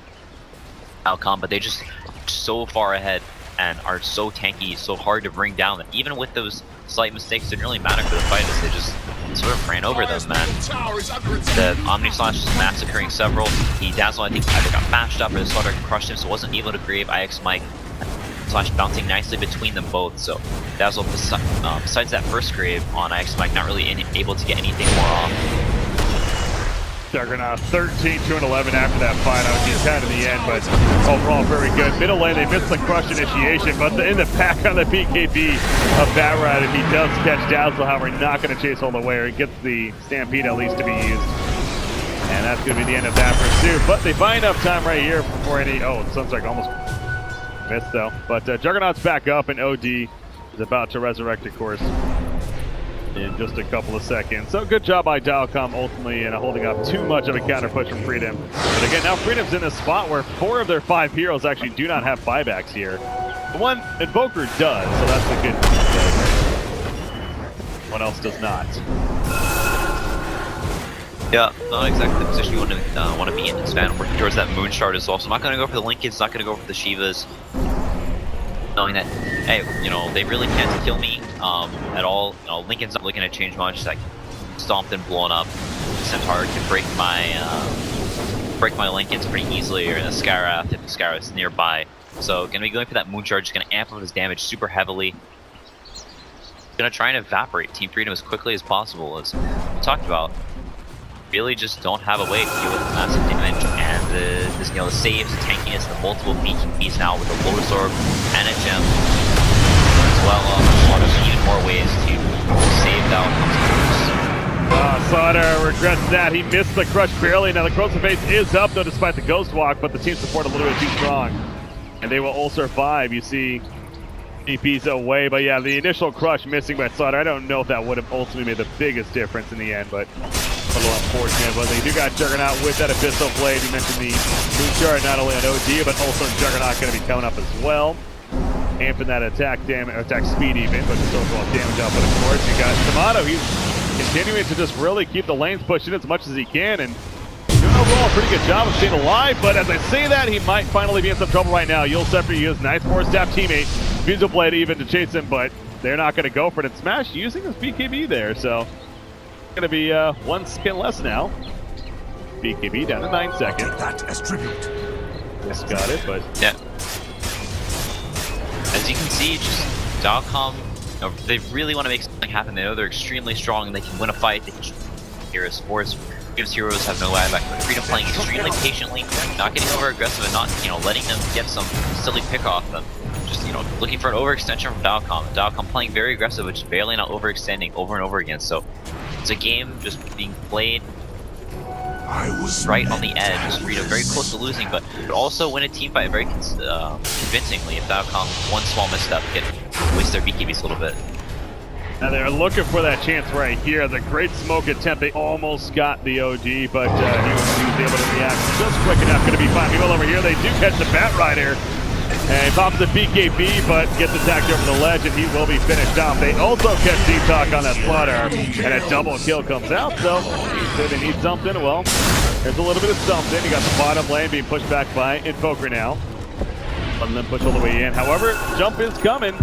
Dilecom, but they just so far ahead and are so tanky, so hard to bring down that even with those slight mistakes, it didn't really matter for the fight as they just sort of ran over them, man. The Omni Slash is massacring several. He Dazzle, I think, either got mashed up or the Slaughter crushed him, so wasn't able to grave IX Mike. Slash bouncing nicely between them both, so Dazzle, besides that first grave on IX Mike, not really able to get anything more off. Juggernaut 13, 2 and 11 after that fight. He's had in the end, but overall very good. Middle lane, they missed the crush initiation, but in the pack on the BKB of Batrider, he does catch Dazzle. However, not going to chase all the way, or he gets the Stampede at least to be used. And that's going to be the end of that pursuit. But they buy enough time right here before any. Oh, Sunstrike almost missed though. But Juggernaut's back up, and OD is about to resurrect, of course, in just a couple of seconds. So good job by Dilecom ultimately in holding up too much of a counter push from Freedom. But again, now Freedom's in a spot where 4 of their 5 heroes actually do not have buybacks here. The one Invoker does, so that's the good news. One else does not. Yeah, not exactly the position you want to be in. Span working towards that Moon Shard as well. So I'm not going to go for the Lincolns, not going to go for the Shivas. Knowing that, hey, they really can't kill me at all. Lincoln's not looking to change much. It's like stomped and blown up. Centaur can break my Lincolns pretty easily, or the Skyrath if the Skyrath's nearby. So gonna be going for that Moon Charge, just gonna amp up his damage super heavily. Gonna try and evaporate Team Freedom as quickly as possible, as we talked about. Really just don't have a way to deal with the massive damage and the saves, the tankiness, the multiple BKBs now with the Lotus Orb and a gem as well. There's even more ways to save Dilecom's. Slaughter regrets that. He missed the crush barely. Now the Corrosive Base is up though despite the Ghost Walk, but the team support a little bit too strong. And they will all survive. You see EP's away, but yeah, the initial crush missing by Slaughter, I don't know if that would have ultimately made the biggest difference in the end, but a little unfortunate. But they do got Juggernaut with that Abyssal Blade. You mentioned the Moon Shard not only on OD, but also Juggernaut going to be coming up as well. Amping that attack speed even, but just overall damage output, of course. You got Tomato, he's continuing to just really keep the lanes pushed in as much as he can, and doing overall a pretty good job of staying alive. But as I say that, he might finally be in some trouble right now. Yule Scepter, he is nice 4-staff teammate. Abyssal Blade even to chase him, but they're not going to go for it. And Smash using his BKB there, so going to be 1 second less now. BKB down to 9 seconds. Take that as tribute. Just got it, but yeah. As you can see, just Dilecom, they really want to make something happen. They know they're extremely strong and they can win a fight. They can heroes force. Gives heroes have no buyback. But Freedom playing extremely patiently, not getting over aggressive and not letting them get some silly pick off them. Just looking for an overextension from Dilecom. Dilecom playing very aggressive, but just barely not overextending over and over again. So it's a game just being played right on the edge. Freedom very close to losing, but also win a team fight very convincingly if Dilecom one small misstep can waste their BKBs a little bit. Now they're looking for that chance right here. The great smoke attempt, they almost got the OD, but he was able to react just quick enough. Going to be fine. Meanwhile over here, they do catch the Batrider. And he pops the BKB, but gets attacked over the ledge, and he will be finished off. They also catch D-Talk on that Slaughter, and a double kill comes out. So they need something. Well, there's a little bit of something. You got the bottom lane being pushed back by Invoker now. Letting them push all the way in. However, jump is coming.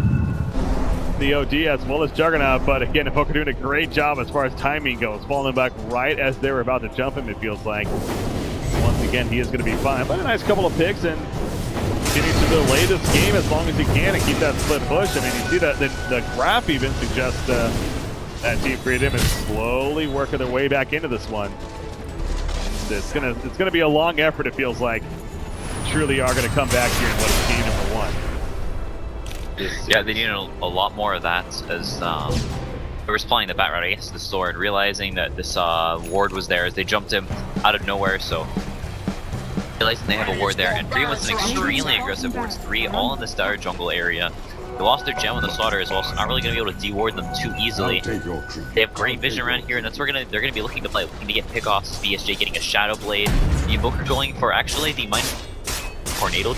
The OD as well as Juggernaut, but again, Invoker doing a great job as far as timing goes. Falling back right as they were about to jump him, it feels like. Once again, he is going to be fine. But a nice couple of picks, and continues to delay this game as long as he can and keep that split push. I mean, you see that the graph even suggests that Team Freedom is slowly working their way back into this one. It's gonna be a long effort. It feels like truly are gonna come back here and win game number 1. Yeah, they need a lot more of that. As they were playing the Batrider against the sword, realizing that this ward was there as they jumped him out of nowhere. So realizing they have a ward there, and Freedom was an extremely aggressive wards, 3 all in this dire jungle area. They lost their gem on the Slaughter as well, so not really going to be able to deward them too easily. They have great vision around here, and that's where they're going to be looking to play, looking to get pickoffs. BSJ getting a Shadow Blade. The Invoker going for actually the tornado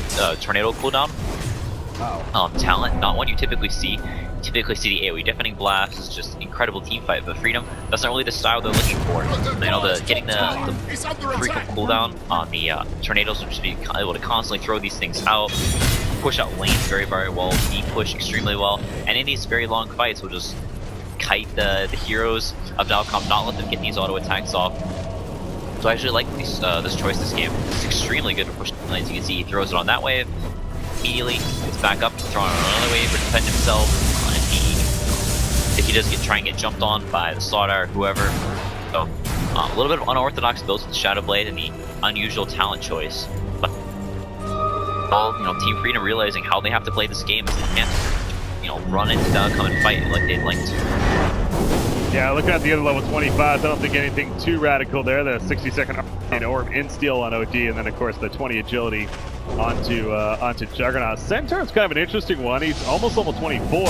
cooldown. Talent, not one you typically see. You typically see the AoE Deafening Blast. It's just incredible team fight, but Freedom, that's not really the style they're looking for. You know, getting the frequent cooldown on the tornadoes, which be able to constantly throw these things out, push out lanes very, very well, deep push extremely well, and in these very long fights will just kite the heroes of Dilecom, not let them get these auto attacks off. So I actually like this choice this game. It's extremely good to push the lanes. You can see he throws it on that wave, immediately gets back up, throwing it on another wave to defend himself. If he does try and get jumped on by the Slaughter or whoever. So a little bit of unorthodox builds with the Shadow Blade and the unusual talent choice. But Team Freedom realizing how they have to play this game is they can't, run into Dilecom and fight like they'd like to. Yeah, looking at the other level 25s, I don't think anything too radical there. The 60-second orb in steel on OG, and then of course the 20 agility onto Juggernaut. Centaur's kind of an interesting one. He's almost level 24.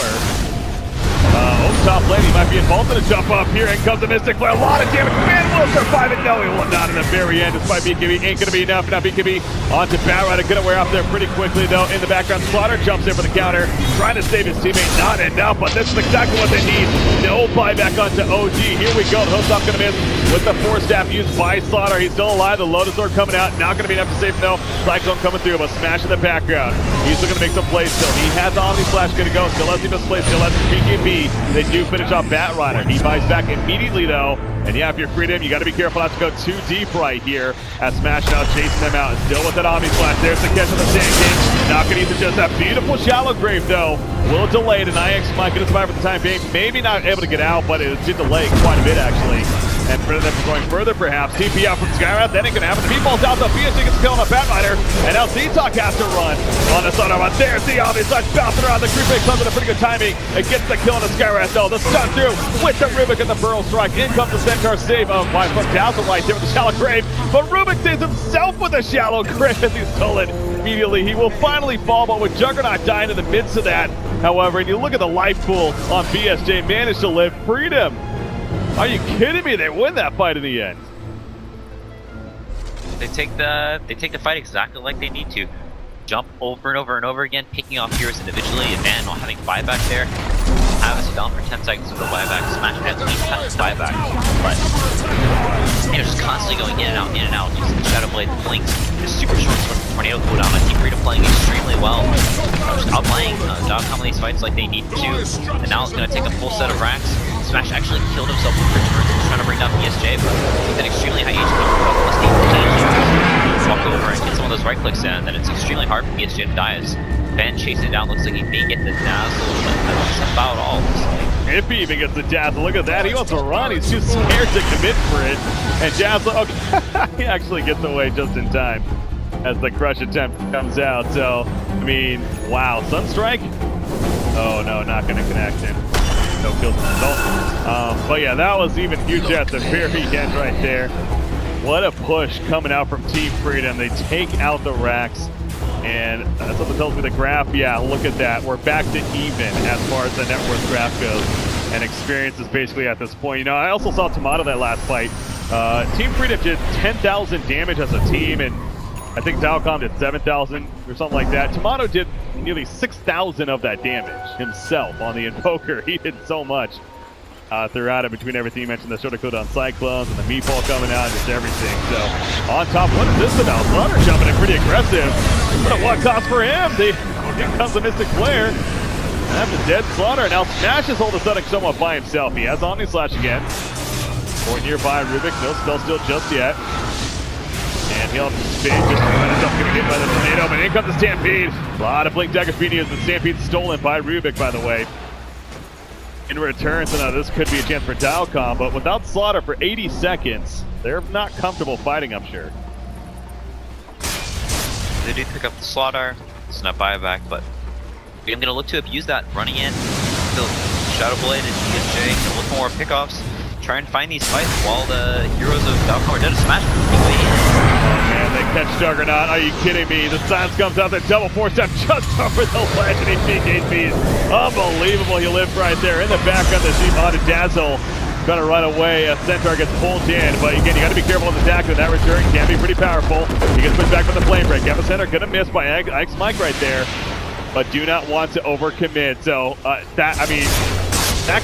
Over top lane, he might be involved in a jump up here. In comes the Mystic Flare. A lot of damage. Man will survive it. No, he will not in the very end. Despite BKB, ain't going to be enough. Now BKB onto Batrider. Going to wear off there pretty quickly, though. In the background, Slaughter jumps in for the counter. Trying to save his teammate. Not enough, but this is exactly what they need. No buyback onto OG. Here we go. The Hilltop going to miss with the Force Staff used by Slaughter. He's still alive. The Lotus Orb coming out. Not going to be enough to save him, though. Cyclone coming through, but smash in the background. He's still going to make some plays still. He has the Omni Slash going to go. Still has the misplay. Still has the BKB. They do finish off Batrider. He buys back immediately, though. And yeah, if you're Freedom, you got to be careful not to go too deep right here. As Smash now chasing them out. Still with that Omni Slash. There's the catch of the Sand King. Not going to use it just that beautiful Shallow Grave, though. Will delay it, and IX might get a survive for the time being. Maybe not able to get out, but it did delay quite a bit, actually. And for them going further, perhaps. TP out from Skyrath. That ain't going to happen. The Meatball's out, though. BSJ gets a kill on a Batrider. And now Z-Talk has to run on the Slaughter. There's the Omni Slash bouncing around. The creep comes with a pretty good timing. It gets the kill on the Skyrath, though. The stun through with the Rubik and the Burrow Strike. In comes the Centaur save of from Dazzle right there with the Shallow Grave. But Rubik saves himself with a Shallow Grave as he's stolen immediately. He will finally fall, but with Juggernaut dying in the midst of that. However, and you look at the life pool on BSJ, managed to live. Freedom. Are you kidding me? They win that fight in the end. They take the fight exactly like they need to. Jump over and over and over again, picking off heroes individually, and then not having buyback there. Have us down for 10 seconds with a buyback, smash at least have a buyback. But just constantly going in and out, using the Shadow Blade blinks, the super short tornado cooldown. I think Freedom playing extremely well. Just outplaying Dilecom in these fights like they need to. And now it's going to take a full set of racks. Smash actually killed himself with returns. He was trying to bring down BSJ, but with an extremely high HP, walk over and get some of those right clicks in, and then it's extremely hard for BSJ to die as Ben chasing it down. Looks like he may get the dazzle, but that's about all. If he even gets the dazzle, look at that. He wants to run. He's too scared to commit for it. And dazzle, okay, he actually gets away just in time as the crush attempt comes out. So, I mean, wow. Sunstrike? Oh no, not going to connect him. No kills as a result. But yeah, that was even huge at the very end right there. What a push coming out from Team Freedom. They take out the racks. And that's what tells me the graph. Yeah, look at that. We're back to even as far as the net worth graph goes. And experience is basically at this point. I also saw Tomato that last fight. Team Freedom did 10,000 damage as a team, and I think Dilecom did 7,000 or something like that. Tomato did nearly 6,000 of that damage himself on the Invoker. He did so much throughout it, between everything you mentioned, the shorter cooldown Cyclones and the Meatball coming out, just everything. So on top, what is this about? Slaughter jumping in pretty aggressive. But what cost for him? Here comes the Mystic Flare. That's a dead Slaughter. Now Smash is holding Sonic somewhat by himself. He has Omni Slash again. Or nearby Rubik, no spell still just yet. And he'll have to spin just to find himself getting hit by the tornado. But in comes the Stampede. A lot of Blink Dagger speed, the Stampede stolen by Rubik, by the way. In return, so now this could be a chance for Dilecom, but without Slaughter for 80 seconds, they're not comfortable fighting, I'm sure. They do pick up the Slaughter. It's not buyback, but I'm going to look to abuse that. Running in, still Shadow Blade and BSJ, look for more pickoffs. Try and find these fights while the heroes of Dilecom are dead. Smash Man, they catch Juggernaut. Are you kidding me? The silence comes out. The double four-step just over the ledge, and he PKPs. Unbelievable. He lived right there in the back on the sheep on Dazzle. Gonna run away. A Centaur gets pulled in, but again, you got to be careful of the attack. That return can be pretty powerful. He gets pushed back from the flame break. Gamma Center gonna miss by Ike's Mike right there, but do not want to overcommit. So that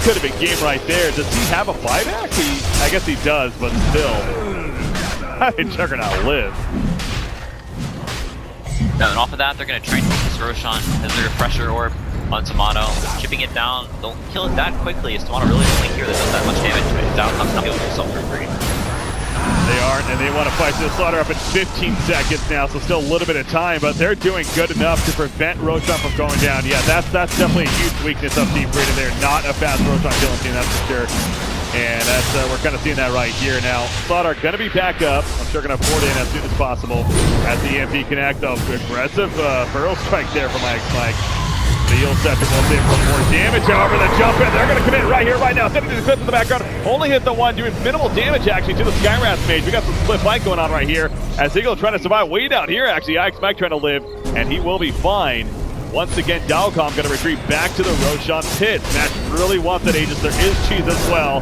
could have been game right there. Does he have a buyback? I guess he does, but still. How did Juggernaut live? No, and off of that, they're going to try and take this Roshan as their refresher orb on Tomato. Chipping it down. Don't kill it that quickly. As Tomato really only here that does that much damage to it. Down comes not able to himself for free. They aren't, and they want to fight this slaughter up in 15 seconds now, so still a little bit of time, but they're doing good enough to prevent Roshan from going down. Yeah, that's definitely a huge weakness of Team Freedom. They're not a fast Roshan killing team, that's for sure. And that's we're kind of seeing that right here now. Slaughter going to be back up. I'm sure going to pour it in as soon as possible as the EMP connect. Oh, aggressive burrow strike there from Mike. The Yield Scepter will save for more damage. However, the jump in, they're going to commit right here, right now. 70 clips in the background. Only hit the one, doing minimal damage actually to the Skywrath mage. We got some split fight going on right here. As Eagle trying to survive way down here actually. Ike's Mike trying to live, and he will be fine. Once again, Dilecom going to retreat back to the Roshan pit. Match really wants that Aegis. There is cheese as well.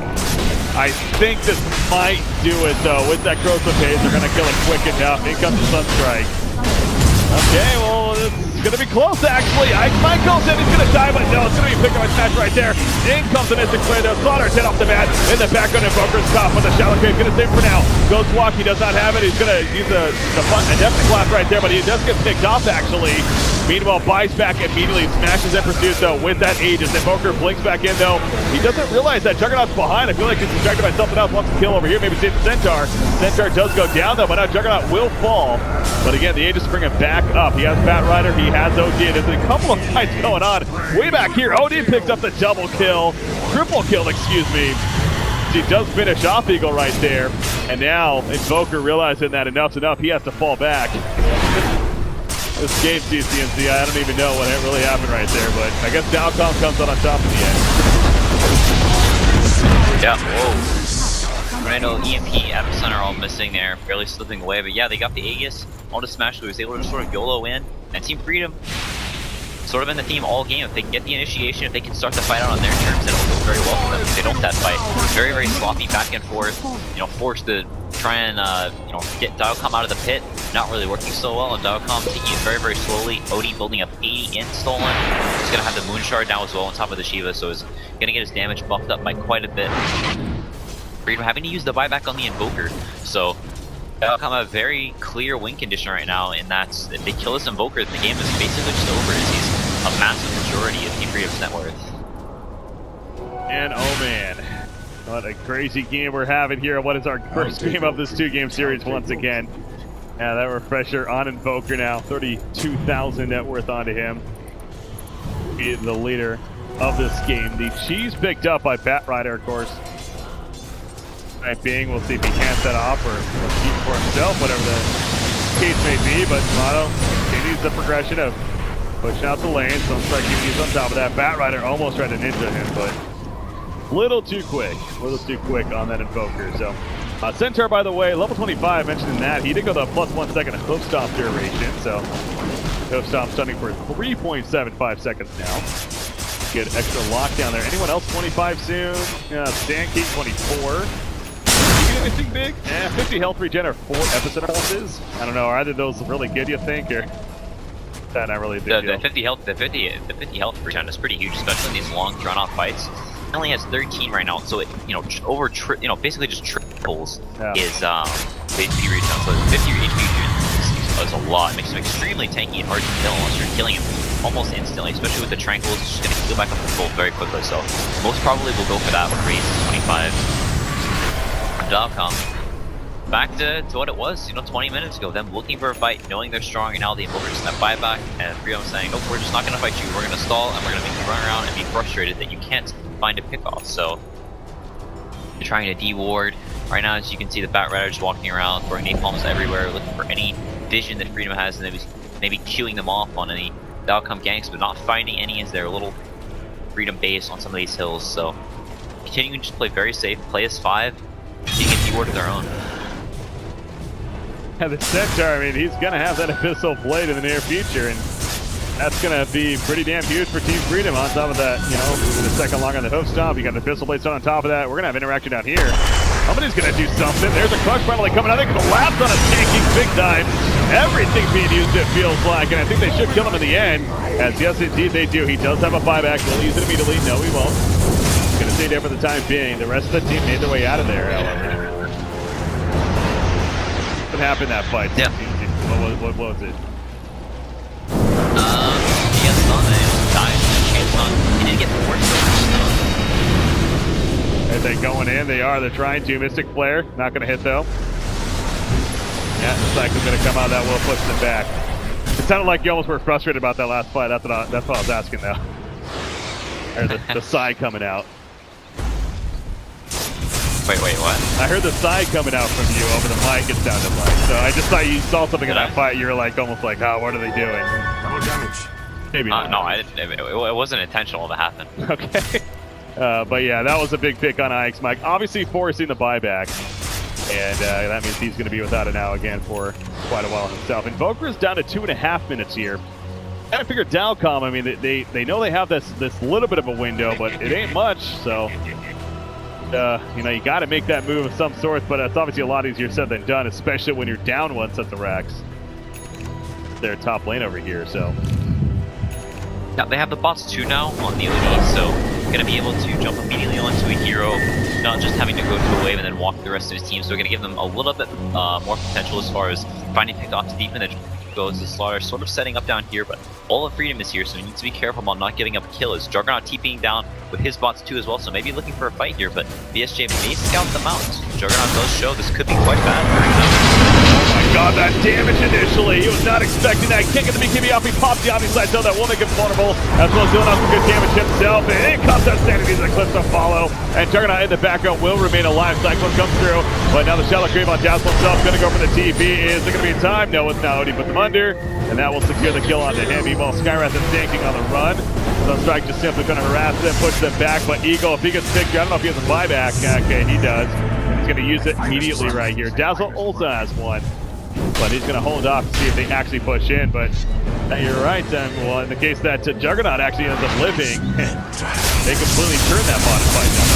I think this might do it though. With that growth of pace, they're going to kill it quick enough. In comes the Sunstrike. Okay, well, it's going to be close actually. Ike Mike goes in, he's going to die, but no, it's going to be picked up a smash right there. In comes the Mystic Flare there. Slaughter's hit off the bat. In the background, Invoker's top, but the Shallow Grave going to save for now. Ghost Walk, he does not have it. He's going to use a definite blast right there, but he does get picked off actually. Meanwhile, buys back immediately, smashes in pursuit though with that Aegis. Invoker blinks back in though. He doesn't realize that Juggernaut's behind. I feel like he's distracted by something else. Wants to kill over here, maybe save the Centaur. Centaur does go down though, but now Juggernaut will fall. But again, the Aegis bring him back up. He has Bat Rider, he has OD. There's a couple of fights going on. Way back here, OD picks up the double kill. Triple kill, excuse me. He does finish off Eagle right there. And now Invoker realizing that enough's enough, he has to fall back. This game CCNC, I don't even know what really happened right there, but I guess Dilecom comes out on top in the end. Yeah, whoa. I know EMP, Epicenter all missing there, barely slipping away, but yeah, they got the Aegis on the smash, so he was able to sort of YOLO in, and Team Freedom sort of in the theme all game. If they get the initiation, if they can start the fight out on their terms, then it'll go very well for them. If they don't that fight, very, very sloppy back and forth, forced to try and, get Dilecom out of the pit, not really working so well, and Dilecom taking it very, very slowly. OD building up 80 in stolen. He's going to have the Moon Shard now as well on top of the Shiva, so he's going to get his damage buffed up by quite a bit. Freedom having to use the buyback on the Invoker, so Dilecom a very clear win condition right now, and that's if they kill this Invoker, the game is basically just over, as he's a massive majority of Team Freedom's net worth. And oh man, what a crazy game we're having here. What is our first game of this 2-game series once again? Yeah, that refresher on Invoker now, 32,000 net worth onto him. He is the leader of this game. The cheese picked up by Bat Rider, of course. Right being, we'll see if he hands that off or keep for himself, whatever the case may be. But Tomato continues the progression of pushing out the lane. Sunstrike he's on top of that. Bat Rider almost tried to ninja him, but a little too quick on that Invoker. So Centaur, by the way, level 25, mentioning that, he did go the +1 second hoof stomp duration. So hoof stomp stunning for 3.75 seconds now. Good extra lockdown there. Anyone else 25 soon? Stan King 24. Anything big? 50 health regen or 4 epicenter pulses. I don't know. Are either of those really good, you think, or that not really a big deal? The 50 health regen is pretty huge, especially in these long, drawn-out fights. He only has 13 right now, so it basically just triples his HP regen. So 50 HP regen is a lot. It makes him extremely tanky and hard to kill unless you're killing him almost instantly, especially with the tranquils. It's just going to heal back up to full very quickly. So most probably we'll go for that with raise 25. Dilecom back to what it was, 20 minutes ago. Them looking for a fight, knowing they're strong, and now the Invoker's in that buyback, and Freedom saying, "Nope, we're just not going to fight you. We're going to stall, and we're going to make you run around and be frustrated that you can't find a pick-off." So they're trying to de-ward. Right now, as you can see, the Bat Rider just walking around, throwing napalms everywhere, looking for any vision that Freedom has, and maybe queuing them off on any Dilecom ganks, but not finding any as their little Freedom base on some of these hills. So continuing to just play very safe, play as 5. You can de-ward of their own. the Centaur, I mean, he's going to have that Abyssal Blade in the near future, and that's going to be pretty damn huge for Team Freedom. On top of that, you know, the second long on the hoof stomp, you got the Abyssal Blade on top of that. We're going to have interaction down here. Somebody's going to do something. There's a crush finally coming out. They collapse on a tanking big time. Everything's being used, it feels like, and I think they should kill him in the end, as yes, indeed they do. He does have a buyback. Will he use it immediately? No, he won't. He's going to stay there for the time being. The rest of the team made their way out of there, however. What happened in that fight? Yeah. What was it? He has none, and it died. Chance on. He didn't get forced. Are they going in? They are. They're trying to. Mystic Flare. Not going to hit, though. Yeah, the cycle's going to come out. That will push them back. It sounded like you almost were frustrated about that last fight. That's what I was asking, though. Or the side coming out. Wait, what? I heard the side coming out from you over the mic, it sounded like. So I just thought you saw something in that fight. You were like, almost like, oh, what are they doing? Double damage. Maybe not. No, I didn't. It wasn't intentional to happen. Okay. But yeah, that was a big pick on Ike's Mike. Obviously forcing the buyback. And that means he's going to be without it now again for quite a while himself. Invoker is down to 2.5 minutes here. I figure Dilecom, I mean, they know they have this little bit of a window, but it ain't much, so... you know, you got to make that move of some sort, but it's obviously a lot easier said than done, especially when you're down one set of racks. Their top lane over here, so... Now, they have the bots too now on the OD, so going to be able to jump immediately onto a hero, not just having to go to a wave and then walk the rest of his team. So we're going to give them a little bit more potential as far as finding pickoffs deep in the goes. The Slaughter sort of setting up down here, but all of Freedom is here, so you need to be careful about not giving up a kill. As Juggernaut TPing down with his bots too as well, so maybe looking for a fight here, but BSJ may scout them out. Juggernaut does show this could be quite bad. Oh my god, that damage initially. He was not expecting that. Can't get the BKB off. He pops the obvious side, so that will make him vulnerable, as well as dealing out some good damage himself. And in comes that sanity, the clips to follow. And Juggernaut in the background will remain alive. Cyclone comes through, but now the Shallow Grave on Dazzle himself. Gonna go for the TP. Is there gonna be time? No, it's not. He put them under, and that will secure the kill onto him. Meanwhile, Skywrath is tanking on the run. Sunstrike just simply gonna harass them, push them back, but Eagle, if he gets picked, I don't know if he has a buyback. Okay, he does. He's gonna use it immediately right here. Dazzle also has one, but he's gonna hold off to see if they actually push in, but you're right, well, in the case that Juggernaut actually ends up living, they completely turn that bottom fight down.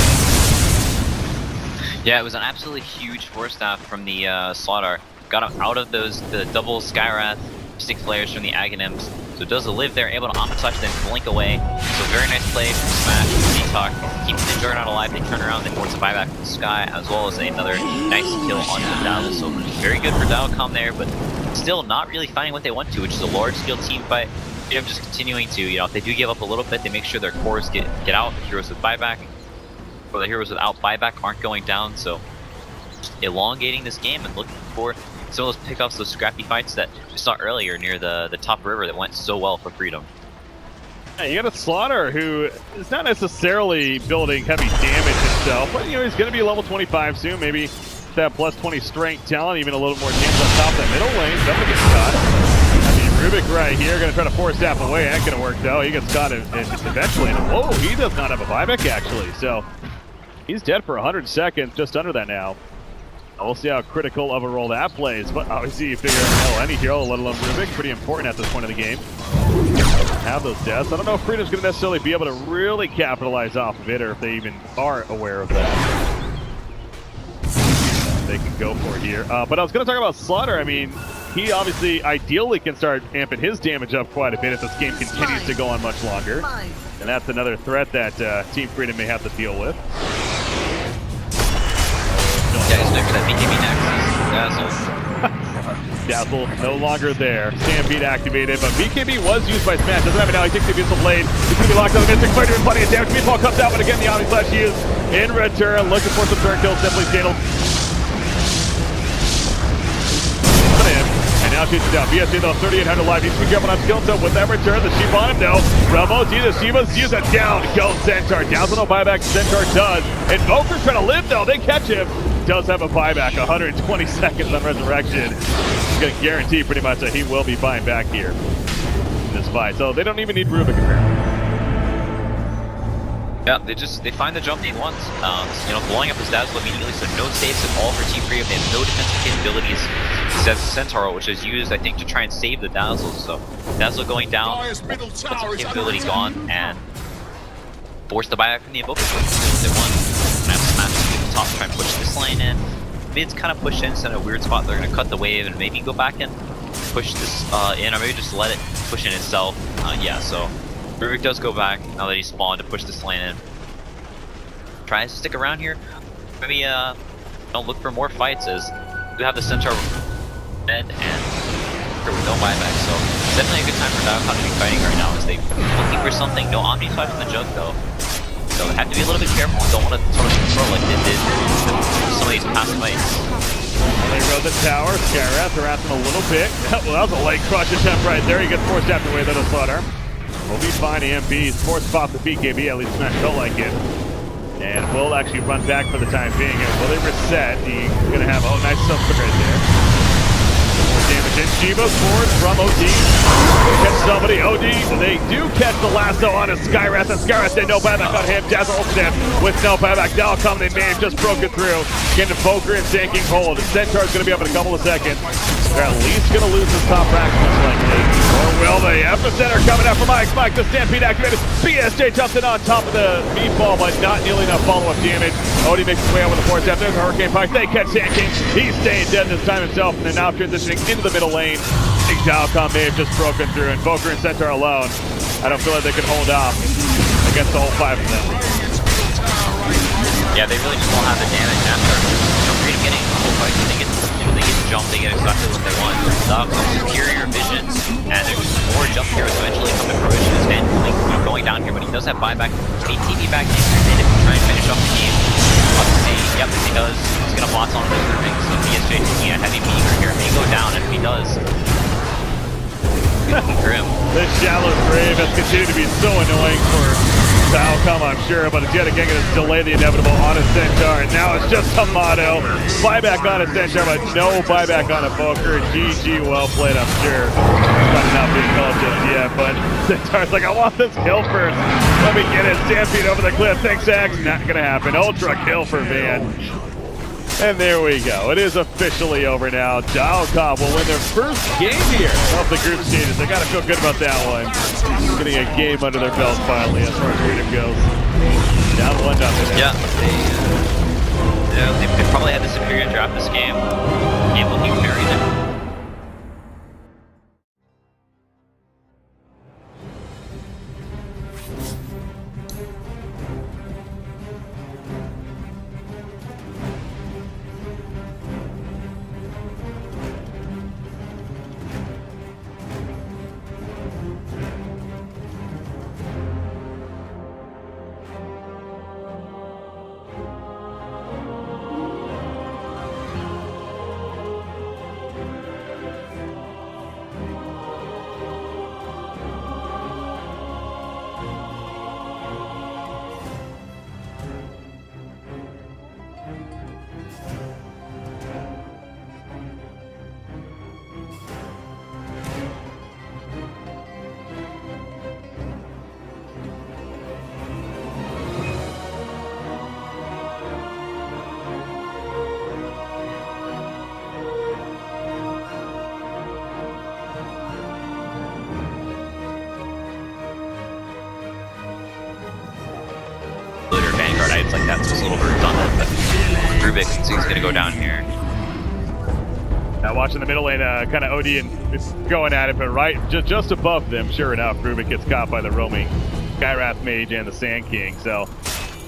Yeah, it was an absolutely huge force staff from the Slaughter. Got him out of the double Skywrath stick flares from the Aghanims. So does a live there, able to Omni Touch, then blink away. So very nice play from Smash and Dtok. Keeping the Juggernaut alive, they turn around, they force a buyback from the Sky, as well as another nice kill onto the Dazzle. So very good for Dilecom there, but still not really finding what they want to, which is a large-scale team fight. Freedom just continuing to, you know, if they do give up a little bit, they make sure their cores get out, the heroes with buyback, or the heroes without buyback aren't going down, so just elongating this game and looking for some of those pickups, those scrappy fights that we saw earlier near the top river that went so well for Freedom. Yeah, you got a Slaughter who is not necessarily building heavy damage himself, but you know, he's going to be level 25 soon, maybe that plus 20 strength talent, even a little more damage on top of that middle lane. Somebody gets caught. I mean, Rubik right here, going to try to force staff away. Ain't going to work though. He gets caught eventually. And whoa, he does not have a buyback actually, so he's dead for 100 seconds, just under that now. We'll see how critical of a role that plays, but obviously you figure out any hero, let alone Rubik, pretty important at this point of the game. Have those deaths. I don't know if Freedom's going to necessarily be able to really capitalize off of it, or if they even are aware of that. They can go for here. But I was going to talk about Slaughter. I mean, he obviously ideally can start amping his damage up quite a bit if this game continues to go on much longer. And that's another threat that Team Freedom may have to deal with. Yeah, he's looking for that BKB next. Dazzle. Dazzle no longer there. Stampede activated, but BKB was used by Smash. Doesn't have it now. He takes the Abyssal Blade. He's going to be locked on the Mystic Flare, doing plenty of damage. Meatball comes out, but again, the Omni Slash used in return. Looking for some turn kills. Simply Channel. And now shoots it down. BSJ though, 3,800 life. He's been careful not to kill himself with that return. The sheep on him though. Ramos uses Shivas, use it down. Go Centaur. Dazzle no buyback. Centaur does. Invoker's trying to live though. They catch him. Does have a buyback. 120 seconds on Resurrection. He's going to guarantee pretty much that he will be buying back here in this fight. So they don't even need Rubik apparently. Yeah, they find the jump they want. You know, blowing up his Dazzle immediately, so no saves at all for Team Freedom. They have no defensive capabilities. Says Centaur, which is used, I think, to try and save the Dazzle. So Dazzle going down, defensive capability gone, and force the buyback from the Invoker. They want to have Smash at the top to try and push this lane in. Mid's kind of pushed in, so in a weird spot. They're going to cut the wave and maybe go back and push this in, or maybe just let it push in itself. Yeah, so Rubik does go back now that he's spawned to push this lane in. Tries to stick around here. Maybe don't look for more fights as we have the Centaur dead and with no buyback. So it's definitely a good time for Dilecom to be fighting right now as they looking for something. No Omni swipe from the Jug though. So they have to be a little bit careful and don't want to sort of control like they did some of these past fights. They rode the tower. Skyrath harassed him a little bit. Well, that was a light crush attempt right there. He gets forced after away, that'll slaughter. We'll be fine. EMP is forced off the BKB, at least Smash felt like it. And will actually run back for the time being. And will they reset? He's going to have a nice subsplit right there. More damage in. Shiva's forward from OD. Catch somebody. OD. They do catch the lasso on a Skyrath. And Skyrath, they no buyback on him. Dazzle ulted him with no buyback. Dilecom, they may have just broken through. Getting Invoker and tanking hold. Centaur's going to be up in a couple of seconds. They're at least going to lose this top rack most likely. Or will they? Epicenter coming out from Mike. Mike, the Stampede activated. BSJ jumps in on top of the meatball, but not nearly enough follow-up damage. Odie makes his way out with the force step. There's a Hurricane Pike. They catch Sand King. He's staying dead this time himself, and they're now transitioning into the middle lane. I think Dilecom may have just broken through. Invoker and Centaur alone. I don't feel like they can hold off against the whole 5 of them. Yeah, they really just won't have the damage after. Freedom getting a whole fight. They get jumped, they get exactly what they want. Dilecom's superior vision, and there's more jump here eventually come to fruition. His Van going down here, but he does have buyback. ATV back in to try and finish off the game. Let's see. Yep, he does. He's gonna bots on this grouping, so BSJ taking a heavy meter here may go down, and if he does, grim. This shallow grave has continued to be so annoying for Dilecom, I'm sure, but it's yet again going to delay the inevitable on a Centaur, and now it's just Amato. Buyback on a Centaur, but no buyback on a Invoker. GG, well played, I'm sure. Probably not being called just yet, but Centaur's like, I want this kill first. Let me get it. Stampede over the cliff. Thanks, Axe. Not going to happen. Ultra kill for Van. And there we go. It is officially over now. Dilecom will win their first game here of the group stages. They got to feel good about that one. Getting a game under their belt finally as far as Freedom goes. Down 1-0. Yeah, they probably had the superior draft this game. Game looking very different. Vanguard items like that, so it's a little redundant, but Rubik is going to go down here. Now watching the middle lane, kind of OD and it's going at it, but right just above them, sure enough, Rubik gets caught by the roaming Skyrath Mage and the Sand King, so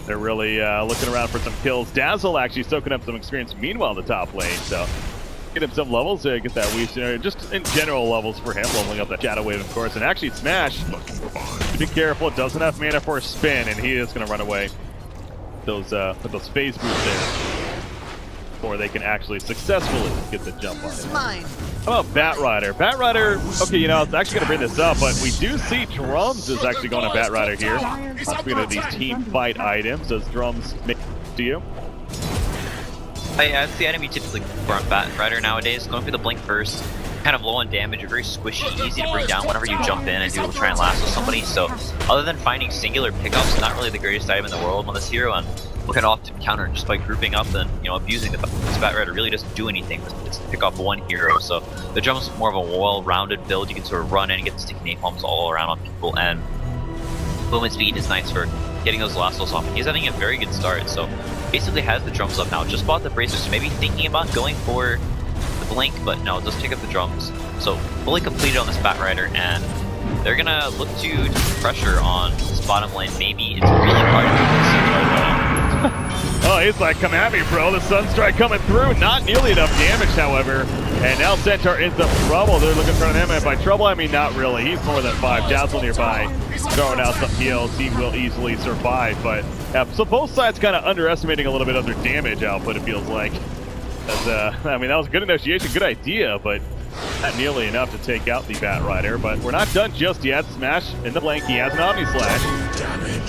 they're really looking around for some kills. Dazzle actually soaking up some experience meanwhile in the top lane, so get him some levels to get that weave scenario, just in general levels for him, leveling up that Shadow Wave, of course, and actually Smash, be careful, it doesn't have mana for a spin, and he is going to run away with those phase boots there, before they can actually successfully get the jump on it. How about Bat Rider? Bat Rider, okay, you know, I was actually going to bring this up, but we do see Drums is actually going to Bat Rider here. Speaking of these team fight items, does Drums make to you? Yeah, it's the item you typically run Bat Rider nowadays. Going for the Blink first. kind of low on damage, very squishy, easy to bring down whenever you jump in and do try and lasso somebody. So other than finding singular pickups, not really the greatest item in the world on this hero, and looking off to counter just by grouping up and abusing the this Bat Rider really doesn't do anything. It's pick off one hero. So the drum's more of a well-rounded build. You can sort of run in and get sticky napalms all around on people, and movement speed is nice for getting those lassos off. He's having a very good start, so basically has the drums up now. Just bought the bracers, so maybe thinking about going for the blink, but no, just pick up the drums. So fully completed on this Bat Rider, and they're gonna look to put pressure on this bottom lane. Maybe it's really hard to get this right. Oh, he's like, come at me, bro. The Sunstrike coming through. Not nearly enough damage, however. And now Centaur in some trouble. They're looking for him, and by trouble, I mean not really. He's more than 5. Dazzle nearby, throwing out some heals. He will easily survive, but yeah, so both sides kind of underestimating a little bit of their damage output, it feels like. I mean, that was a good initiation, good idea, but not nearly enough to take out the Bat Rider. But we're not done just yet. Smash in the flank. He has an Omni Slash.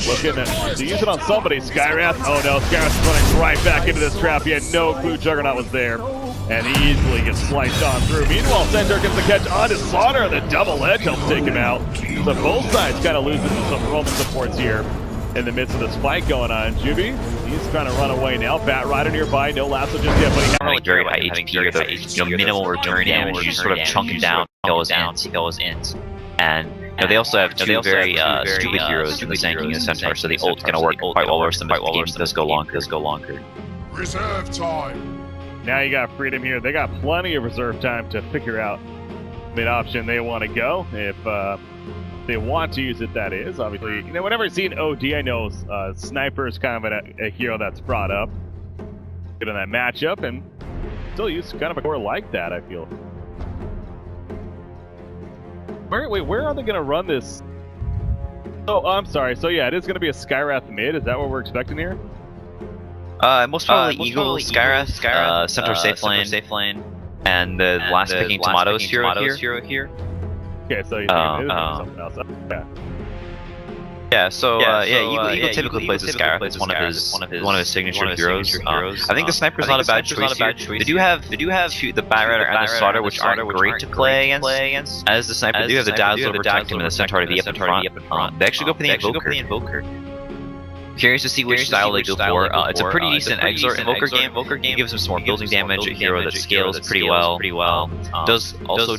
Looking to use it on somebody. Skywrath. Oh no, Skywrath is running right back into this trap. He had no clue Juggernaut was there. And he easily gets sliced on through. Meanwhile, Centaur gets the catch onto Slaughter. The double edge helps take him out. So both sides kind of losing some Roman supports here in the midst of this fight going on. Juby, he's trying to run away now. Bat Rider nearby, no lasso just yet, but he having very high HP, the minimal return damage. You sort of chunk him down, kill his int. And they also have two very stupid heroes in the Zanking and the Centaur, so the ult's gonna work quite well versus them. The game does go longer. Reserve time. Now you got Freedom here. They got plenty of reserve time to figure out mid option they want to go. If they want to use it, that is. Obviously, whenever I've seen OD, I know Sniper is kind of a hero that's brought up. Good on that matchup, and still use kind of a core like that, I feel. Where are they going to run this? Oh, I'm sorry. So yeah, it is going to be a Skywrath mid. Is that what we're expecting here? Most probably Eagle, Skywrath, Centaur safe lane, and the last picking Tomatoes hero here. Okay, so you think it is something else. Eagle typically plays the Skywrath. It's one of his signature heroes. I think the Sniper's not a bad choice here. They do have the Bat Rider and the Slaughter, which aren't great to play against. As the Sniper, they do have the Dazzle protect him and the Centaur to be up in front. They actually go for the Invoker. Curious to see which style they go for. It's a pretty decent Exort Invoker game. Gives him some more building damage. A hero that scales pretty well. Does also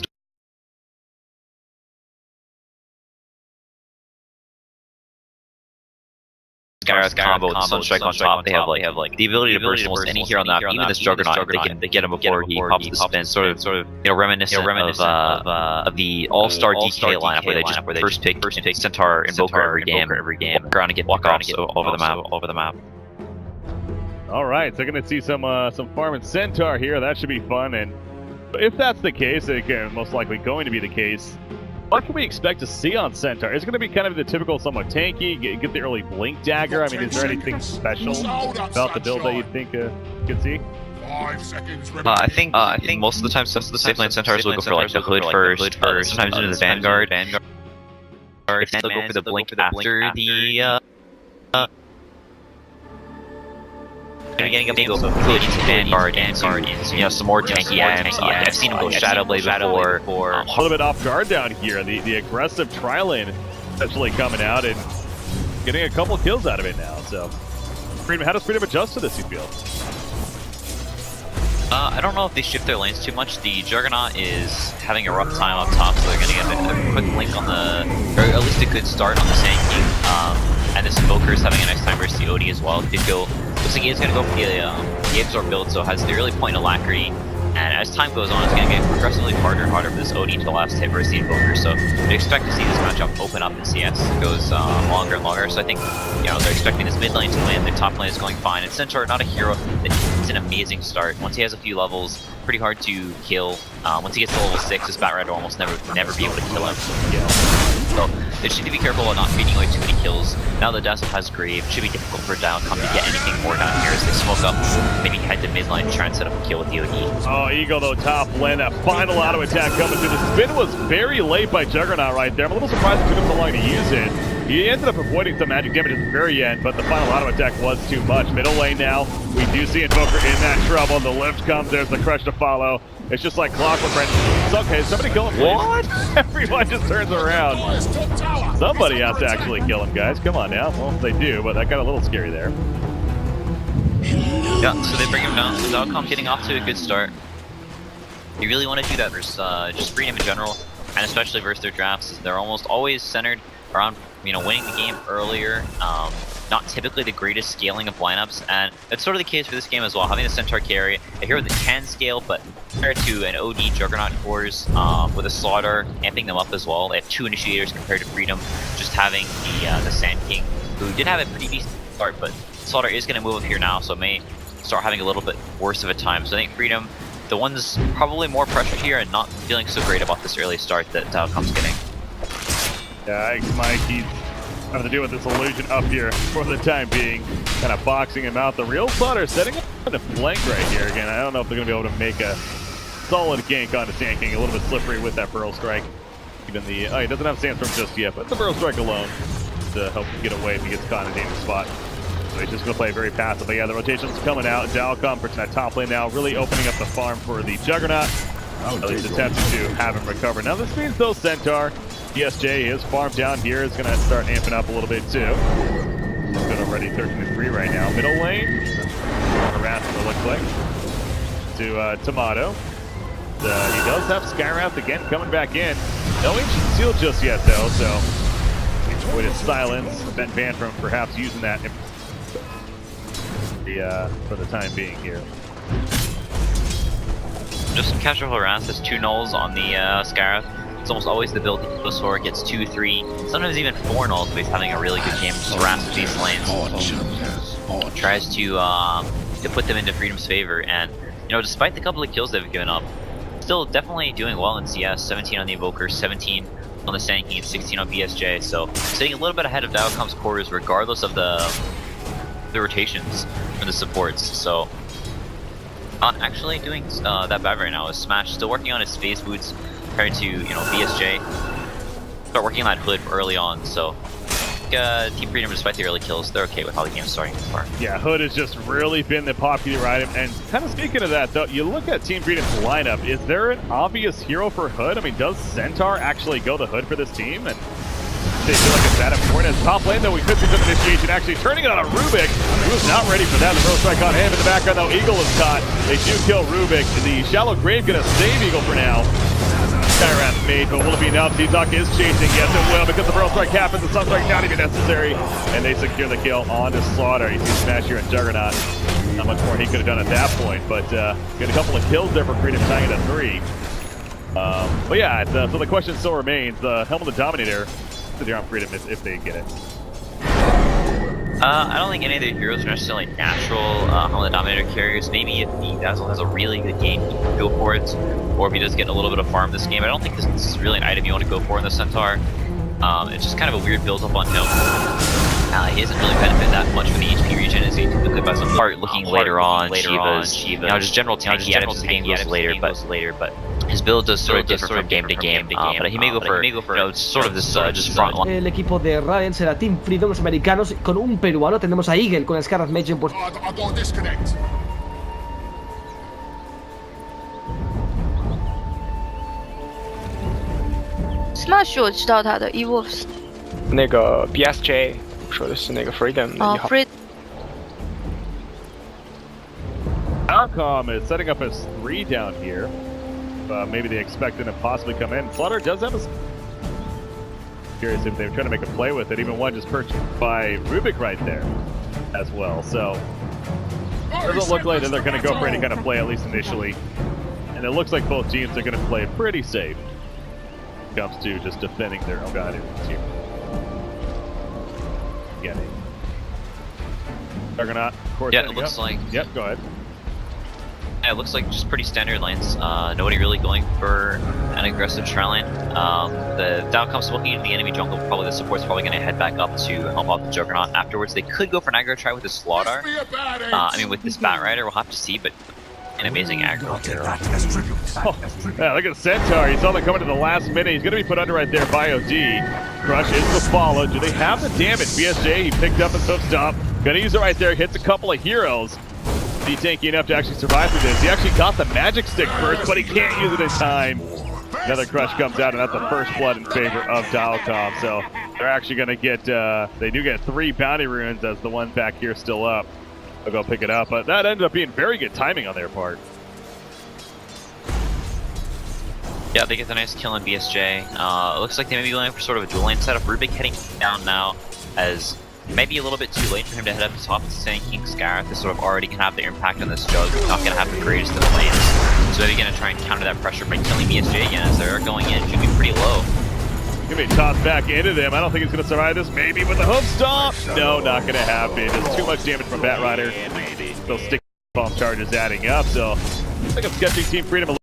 Skywrath combo with Sunstrike on top. They have like the ability to burst almost any hero on the map. Even this Juggernaut, they get him before he pops the spin. Sort of reminiscent of the All-Star DK lineup where they just first pick Centaur Invoker every game, walk around and get walk-offs over the map. All right, so going to see some farm and Centaur here. That should be fun. And if that's the case, again, most likely going to be the case. What can we expect to see on Centaur? Is it going to be kind of the typical somewhat tanky, get the early Blink Dagger? I mean, is there anything special about the build that you think you could see? 5 seconds I think most of the time, safe lane Centaurs will go for like the Hood first, sometimes into the Vanguard. If they'll go for the Blink after the getting up to go Hood into Vanguard and some more tanky items. I've seen him go Shadow Blade before. A little bit off guard down here. The aggressive tri-lane essentially coming out and getting a couple kills out of it now. So, Freedom, how does Freedom adjust to this, you feel? I don't know if they shift their lanes too much. The Juggernaut is having a rough time up top, so they're going to get a quick link on or at least a good start on the Zanking. And this Invoker is having a nice time versus the OD as well. Looks like he's going to go for the Absorb build, so has the early point Alacrity. And as time goes on, it's going to get progressively harder and harder for this OD to the last hit versus the Invoker. So we expect to see this matchup open up in CS as it goes longer and longer. So I think they're expecting this mid lane to win. The top lane is going fine. And Centaur, not a hero, it's an amazing start. Once he has a few levels, pretty hard to kill. Once he gets to level 6, this Bat Rider will almost never be able to kill him. So they should be careful about not feeding away too many kills. Now that Dazzle has Grave, it should be difficult for Dilecom to get anything more down here as they smoke up, maybe head to mid lane, try and set up a kill with the OD. Oh, Eagle though, top lane, that final auto attack coming through. The spin was very late by Juggernaut right there. I'm a little surprised it took him so long to use it. He ended up avoiding some magic damage at the very end, but the final auto attack was too much. Middle lane now, we do see Invoker in that trouble. The lift comes, there's the crush to follow. It's just like clockwork, right? It's okay, somebody kill him, please. What? Everyone just turns around. Somebody has to actually kill him, guys. Come on now. Well, they do, but that got a little scary there. Yeah, so they bring him down. So Dilecom getting off to a good start. You really want to do that versus just Freedom in general, and especially versus their drafts. They're almost always centered around, you know, winning the game earlier. Not typically the greatest scaling of lineups, and it's sort of the case for this game as well. Having the Centaur carry, a hero that can scale, but compared to an OD Juggernaut cores with a Slaughter, amping them up as well. They have 2 initiators compared to Freedom, just having the Sand King, who did have a pretty decent start, but Slaughter is going to move up here now, so may start having a little bit worse of a time. So I think Freedom, the one's probably more pressured here and not feeling so great about this early start that Dilecom's getting. Yeah, thanks, Mike. He's having to deal with this illusion up here for the time being, kind of boxing him out. The real Slaughter setting up a flank right here. Again, I don't know if they're going to be able to make a solid gank onto Sand King. A little bit slippery with that Burrow Strike. Even the he doesn't have Sandstorm just yet, but the Burrow Strike alone to help him get away if he gets caught in a dangerous spot. So he's just going to play very passively. Yeah, the rotation's coming out. Dilecom pushing that top lane now, really opening up the farm for the Juggernaut. At least attempting to have him recover. Now this means though Centaur, ESJ, his farm down here is going to start amping up a little bit too. He's good already, 13-3 right now. Middle lane, harassed it looks like, to Tomato. He does have Skywrath again coming back in. No Ancient Seal just yet though, so with his silence, prevent Van from perhaps using that for the time being here. Just casual harass has 2 nulls on the Skywrath. It's almost always the build he goes for. It gets 2, 3, sometimes even 4 nulls if he's having a really good game. Just harass these lanes. Tries to put them into Freedom's favor, and you know, despite the couple of kills they've given up, still definitely doing well in CS. 17 on the Invoker, 17 on the Sand King, and 16 on BSJ. So sitting a little bit ahead of Dilecom's cores, regardless of the rotations for the supports. So not actually doing that bad right now. Is Smash still working on his phase boots compared to, you know, BSJ. Start working on that hood early on. So Team Freedom, despite the early kills, they're okay with how the game's starting so far. Yeah, Hood has just really been the popular item. And kind of speaking of that, though, you look at Team Freedom's lineup. Is there an obvious hero for Hood? I mean, does Centaur actually go the Hood for this team? And they feel like it's that important. As top lane, though, we could see some initiation actually turning it on a Rubik, who's not ready for that. The Burrow Strike on him. In the background, though, Eagle is caught. They do kill Rubik. The Shallow Grave gonna save Eagle for now. Skywrath made, but will it be enough? ztok is chasing. Yes, it will, because the Burrow Strike happens. The Sunstrike not even necessary. And they secure the kill on to Slaughter. You see Smash here and Juggernaut. Not much more he could have done at that point, but get a couple of kills there for Freedom, tying it at 3. But yeah, so the question still remains, the Helm of the Dominator, they're on Freedom if they get it. I don't think any of the heroes are necessarily natural Helm of the Dominator carriers. Maybe if the Dazzle has a really good game, he can go for it. Or if he does get a little bit of farm this game. I don't think this is really an item you want to go for in the Centaur. It's just kind of a weird build up on him. He doesn't really benefit that much from the HP regen as he typically buys on part looking later on, Shivas, you know, just general tanky items as the game goes later, but his build does sort of differ from game to game, but he may go for, you know, sort of this just front line. El equipo de Raven será Team Freedom, los americanos, con un peruano. Tenemos a Eagle con el Scarlet Mage en puesto. I got disconnect. Smash 我知道他的 Evolves 那个 BSJ 说的是那个 Freedom 的1号。Freedom Dilecom is setting up his 3 down here. Maybe they expect him to possibly come in. Slaughter does have a... Curious if they're trying to make a play with it. Even one just purchased by Rubik right there as well. So it doesn't look like that they're going to go for any kind of play, at least initially. And it looks like both teams are going to play pretty safe when it comes to just defending their own guidance here. Getting Juggernaut, of course. Yeah, it looks like... Yep, go ahead. Yeah, it looks like just pretty standard lanes. Nobody really going for an aggressive tri lane. The Dilecom's looking at the enemy jungle. Probably the support's probably going to head back up to help out the Juggernaut afterwards. They could go for an aggro try with the Slaughter. I mean, with this Bat Rider, we'll have to see, but an amazing aggro. Oh, yeah, look at Centaur. You saw that coming to the last minute. He's going to be put under right there by OD. Crush is the follow. Do they have the damage? BSJ, he picked up his hoof stop. Gonna use it right there. Hits a couple of heroes. Is he tanky enough to actually survive through this? He actually got the magic stick first, but he can't use it in time. Another crush comes out, and that's the first blood in favor of Dilecom. So they're actually gonna get, they do get 3 bounty runes as the one back here still up. They'll go pick it up, but that ended up being very good timing on their part. Yeah, they get the nice kill on BSJ. It looks like they may be going for sort of a dual lane setup. Rubik heading down now, as maybe a little bit too late for him to head up to top instead of King Scarab. This sort of already can have the impact on this jug. It's not going to have the greatest of the lanes. So they're going to try and counter that pressure by killing BSJ again, as they're going in. Should be pretty low. Gonna be tossed back into them. I don't think he's gonna survive this. Maybe with the hoof stomp. No, not gonna happen. There's too much damage from Batrider. Those stick bomb charges adding up. So I think I'm sketching Team Freedom a little.